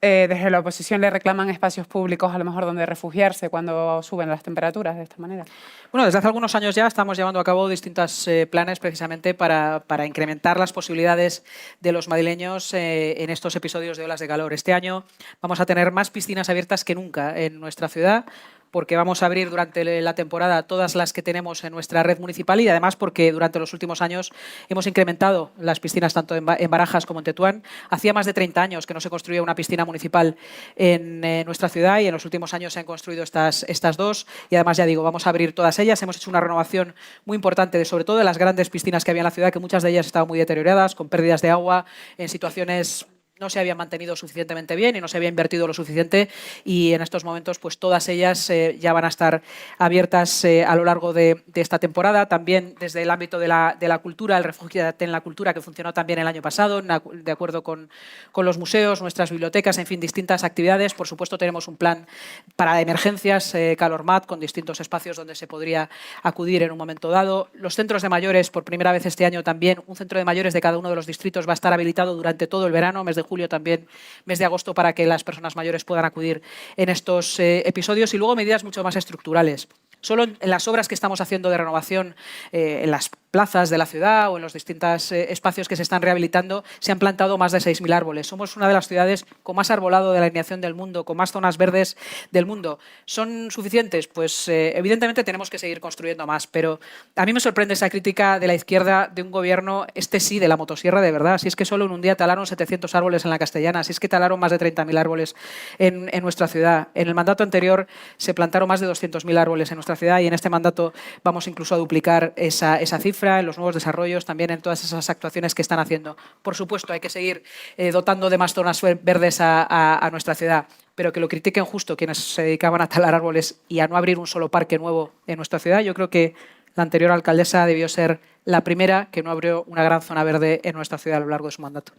Desde la oposición le reclaman espacios públicos, a lo mejor donde refugiarse cuando suben las temperaturas de esta manera. Bueno, desde hace algunos años ya estamos llevando a cabo distintos planes precisamente para incrementar las posibilidades de los madrileños en estos episodios de olas de calor. Este año vamos a tener más piscinas abiertas que nunca en nuestra ciudad, porque vamos a abrir durante la temporada todas las que tenemos en nuestra red municipal y además porque durante los últimos años hemos incrementado las piscinas tanto en Barajas como en Tetuán. Hacía más de 30 años que no se construía una piscina municipal en nuestra ciudad y en los últimos años se han construido estas dos y además, ya digo, vamos a abrir todas ellas. Hemos hecho una renovación muy importante sobre todo de las grandes piscinas que había en la ciudad, que muchas de ellas estaban muy deterioradas, con pérdidas de agua, en situaciones no se habían mantenido suficientemente bien y no se había invertido lo suficiente y en estos momentos pues todas ellas ya van a estar abiertas a lo largo de esta temporada. También desde el ámbito de la cultura, el Refúgiate en la Cultura, que funcionó también el año pasado, de acuerdo con los museos, nuestras bibliotecas, en fin, distintas actividades. Por supuesto, tenemos un plan para emergencias, CalorMat, con distintos espacios donde se podría acudir en un momento dado. Los centros de mayores, por primera vez este año también, un centro de mayores de cada uno de los distritos va a estar habilitado durante todo el verano, mes de julio también, mes de agosto, para que las personas mayores puedan acudir en estos episodios. Y luego medidas mucho más estructurales. Solo en las obras que estamos haciendo de renovación en las plazas de la ciudad o en los distintos espacios que se están rehabilitando se han plantado más de 6.000 árboles. Somos una de las ciudades con más arbolado de la alineación del mundo, con más zonas verdes del mundo. ¿Son suficientes? Pues evidentemente tenemos que seguir construyendo más, pero a mí me sorprende esa crítica de la izquierda de un gobierno, sí, de la motosierra de verdad. Si es que solo en un día talaron 700 árboles en la Castellana, si es que talaron más de 30.000 árboles en nuestra ciudad. En el mandato anterior se plantaron más de 200.000 árboles en nuestra ciudad y en este mandato vamos incluso a duplicar esa cifra en los nuevos desarrollos, también en todas esas actuaciones que están haciendo. Por supuesto, hay que seguir dotando de más zonas verdes a nuestra ciudad, pero que lo critiquen justo quienes se dedicaban a talar árboles y a no abrir un solo parque nuevo en nuestra ciudad. Yo creo que la anterior alcaldesa debió ser la primera que no abrió una gran zona verde en nuestra ciudad a lo largo de su mandato.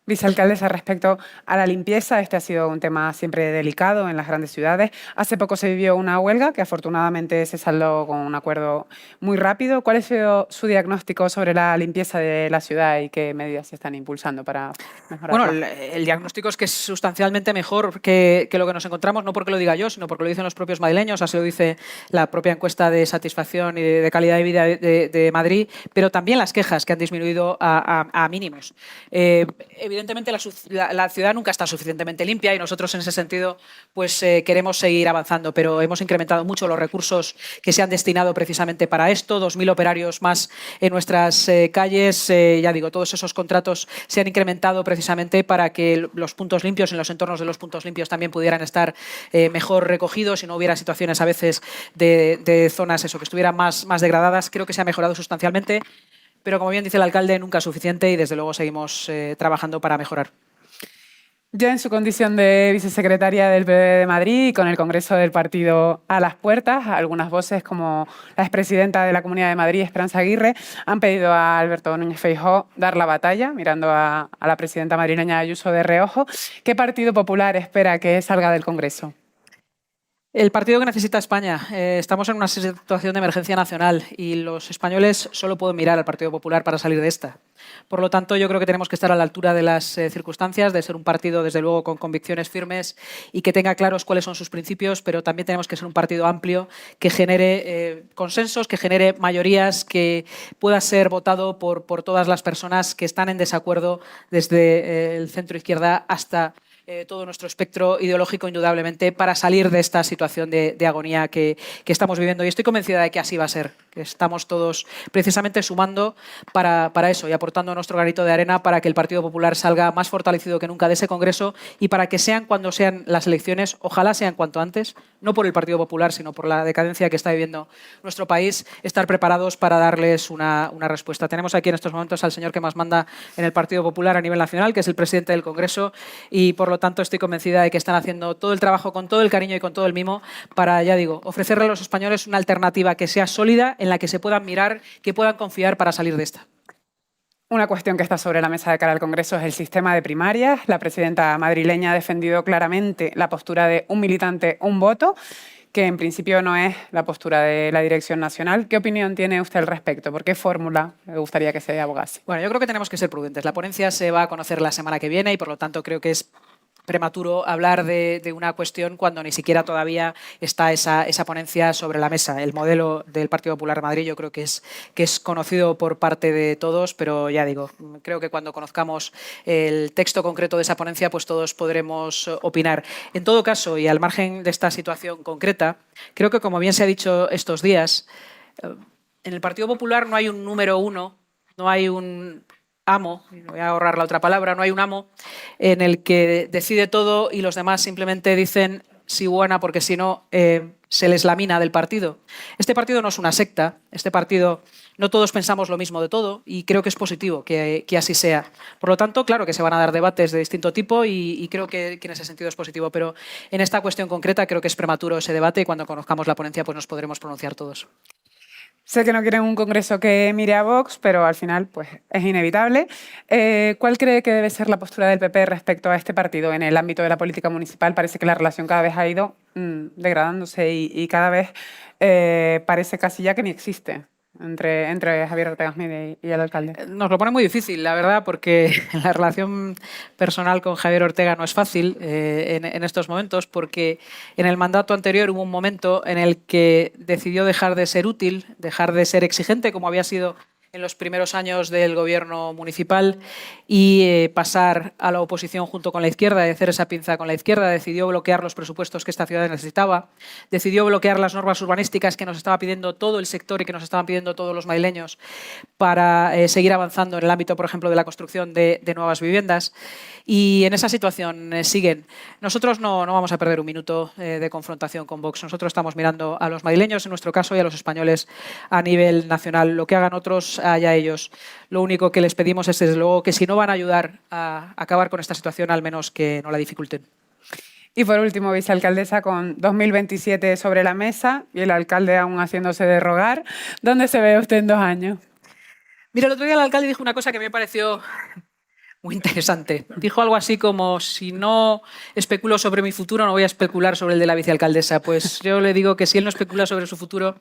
Vicealcaldesa, respecto a la limpieza, este ha sido un tema siempre delicado en las grandes ciudades. Hace poco se vivió una huelga que afortunadamente se saldó con un acuerdo muy rápido. ¿Cuál es su diagnóstico sobre la limpieza de la ciudad y qué medidas se están impulsando para mejorarla? Bueno, el diagnóstico es que es sustancialmente mejor que lo que nos encontramos, no porque lo diga yo, sino porque lo dicen los propios madrileños, así lo dice la propia encuesta de satisfacción y de calidad de vida de Madrid, pero también las quejas que han disminuido a mínimos. Evidentemente la ciudad nunca está suficientemente limpia y nosotros en ese sentido pues queremos seguir avanzando, pero hemos incrementado mucho los recursos que se han destinado precisamente para esto, 2.000 operarios más en nuestras calles, ya digo, todos esos contratos se han incrementado precisamente para que los puntos limpios, en los entornos de los puntos limpios también pudieran estar mejor recogidos y no hubiera situaciones a veces de zonas que estuvieran más degradadas. Creo que se ha mejorado sustancialmente. Pero, como bien dice el alcalde, nunca es suficiente y, desde luego, seguimos trabajando para mejorar. Ya en su condición de vicesecretaria del PP de Madrid y con el Congreso del Partido a las puertas, algunas voces, como la expresidenta de la Comunidad de Madrid, Esperanza Aguirre, han pedido a Alberto Núñez Feijóo dar la batalla, mirando a la presidenta madrileña Ayuso de reojo. ¿Qué Partido Popular espera que salga del Congreso? El partido que necesita España. Estamos en una situación de emergencia nacional y los españoles solo pueden mirar al Partido Popular para salir de esta. Por lo tanto, yo creo que tenemos que estar a la altura de las circunstancias, de ser un partido, desde luego, con convicciones firmes y que tenga claros cuáles son sus principios, pero también tenemos que ser un partido amplio que genere consensos, que genere mayorías, que pueda ser votado por todas las personas que están en desacuerdo, desde el centro-izquierda hasta todo nuestro espectro ideológico, indudablemente, para salir de esta situación de agonía que estamos viviendo. Y estoy convencida de que así va a ser, que estamos todos precisamente sumando para eso y aportando nuestro granito de arena para que el Partido Popular salga más fortalecido que nunca de ese Congreso y para que sean cuando sean las elecciones, ojalá sean cuanto antes, no por el Partido Popular, sino por la decadencia que está viviendo nuestro país, estar preparados para darles una respuesta. Tenemos aquí en estos momentos al señor que más manda en el Partido Popular a nivel nacional, que es el presidente del Congreso, y por lo tanto estoy convencida de que están haciendo todo el trabajo con todo el cariño y con todo el mimo para, ya digo, ofrecerle a los españoles una alternativa que sea sólida, en la que se puedan mirar, que puedan confiar para salir de esta. Una cuestión que está sobre la mesa de cara al Congreso es el sistema de primarias. La presidenta madrileña ha defendido claramente la postura de un militante, un voto, que en principio no es la postura de la Dirección Nacional. ¿Qué opinión tiene usted al respecto? ¿Por qué fórmula le gustaría que se abogase? Bueno, yo creo que tenemos que ser prudentes. La ponencia se va a conocer la semana que viene y, por lo tanto, creo que es prematuro hablar de una cuestión cuando ni siquiera todavía está esa ponencia sobre la mesa. El modelo del Partido Popular de Madrid yo creo que es conocido por parte de todos, pero ya digo, creo que cuando conozcamos el texto concreto de esa ponencia, pues todos podremos opinar. En todo caso, y al margen de esta situación concreta, creo que, como bien se ha dicho estos días, en el Partido Popular no hay un número uno, no hay un amo, voy a ahorrar la otra palabra, no hay un amo en el que decide todo y los demás simplemente dicen sí buena porque si no se les lamina del partido. Este partido no es una secta, este partido no todos pensamos lo mismo de todo y creo que es positivo que así sea. Por lo tanto, claro que se van a dar debates de distinto tipo y creo que en ese sentido es positivo, pero en esta cuestión concreta creo que es prematuro ese debate y cuando conozcamos la ponencia pues nos podremos pronunciar todos. Sé que no quieren un Congreso que mire a Vox, pero al final pues, es inevitable. ¿Cuál cree que debe ser la postura del PP respecto a este partido en el ámbito de la política municipal? Parece que la relación cada vez ha ido degradándose y cada vez parece casi ya que ni existe entre Javier Ortega Smith y el alcalde. Nos lo pone muy difícil, la verdad, porque la relación personal con Javier Ortega no es fácil en estos momentos, porque en el mandato anterior hubo un momento en el que decidió dejar de ser útil, dejar de ser exigente, como había sido en los primeros años del gobierno municipal, y pasar a la oposición junto con la izquierda, y hacer esa pinza con la izquierda. Decidió bloquear los presupuestos que esta ciudad necesitaba, decidió bloquear las normas urbanísticas que nos estaba pidiendo todo el sector y que nos estaban pidiendo todos los madrileños para seguir avanzando en el ámbito, por ejemplo, de la construcción de nuevas viviendas. Y en esa situación siguen. Nosotros no vamos a perder un minuto de confrontación con Vox. Nosotros estamos mirando a los madrileños, en nuestro caso, y a los españoles a nivel nacional. Lo que hagan otros, allá ellos. Lo único que les pedimos es, desde luego, que si no van a ayudar a acabar con esta situación, al menos que no la dificulten. Y por último, vicealcaldesa, con 2027 sobre la mesa y el alcalde aún haciéndose de rogar, ¿dónde se ve usted en 2 años? Mira, el otro día el alcalde dijo una cosa que me pareció muy interesante. Dijo algo así como, si no especulo sobre mi futuro, no voy a especular sobre el de la vicealcaldesa. Pues yo le digo que si él no especula sobre su futuro,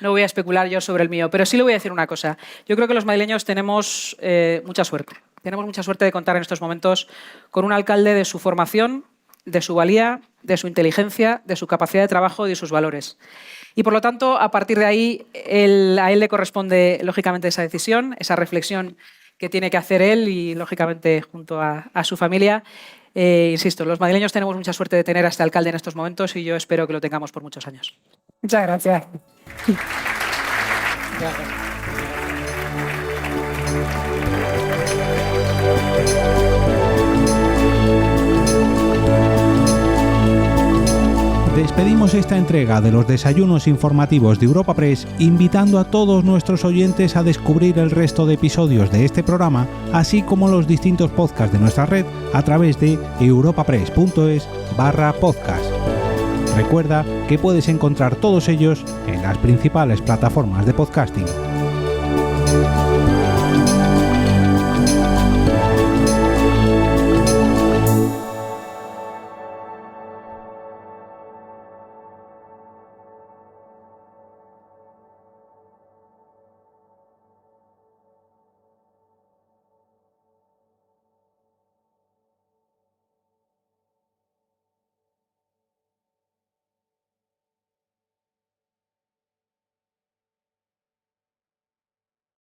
no voy a especular yo sobre el mío. Pero sí le voy a decir una cosa. Yo creo que los madrileños tenemos mucha suerte. Tenemos mucha suerte de contar en estos momentos con un alcalde de su formación, de su valía, de su inteligencia, de su capacidad de trabajo y de sus valores. Y por lo tanto, a partir de ahí, a él le corresponde lógicamente esa decisión, esa reflexión que tiene que hacer él y lógicamente junto a su familia. Insisto, los madrileños tenemos mucha suerte de tener a este alcalde en estos momentos y yo espero que lo tengamos por muchos años. Muchas gracias. Gracias. Despedimos esta entrega de los desayunos informativos de Europa Press invitando a todos nuestros oyentes a descubrir el resto de episodios de este programa, así como los distintos podcasts de nuestra red a través de europapress.es/podcast. Recuerda que puedes encontrar todos ellos en las principales plataformas de podcasting.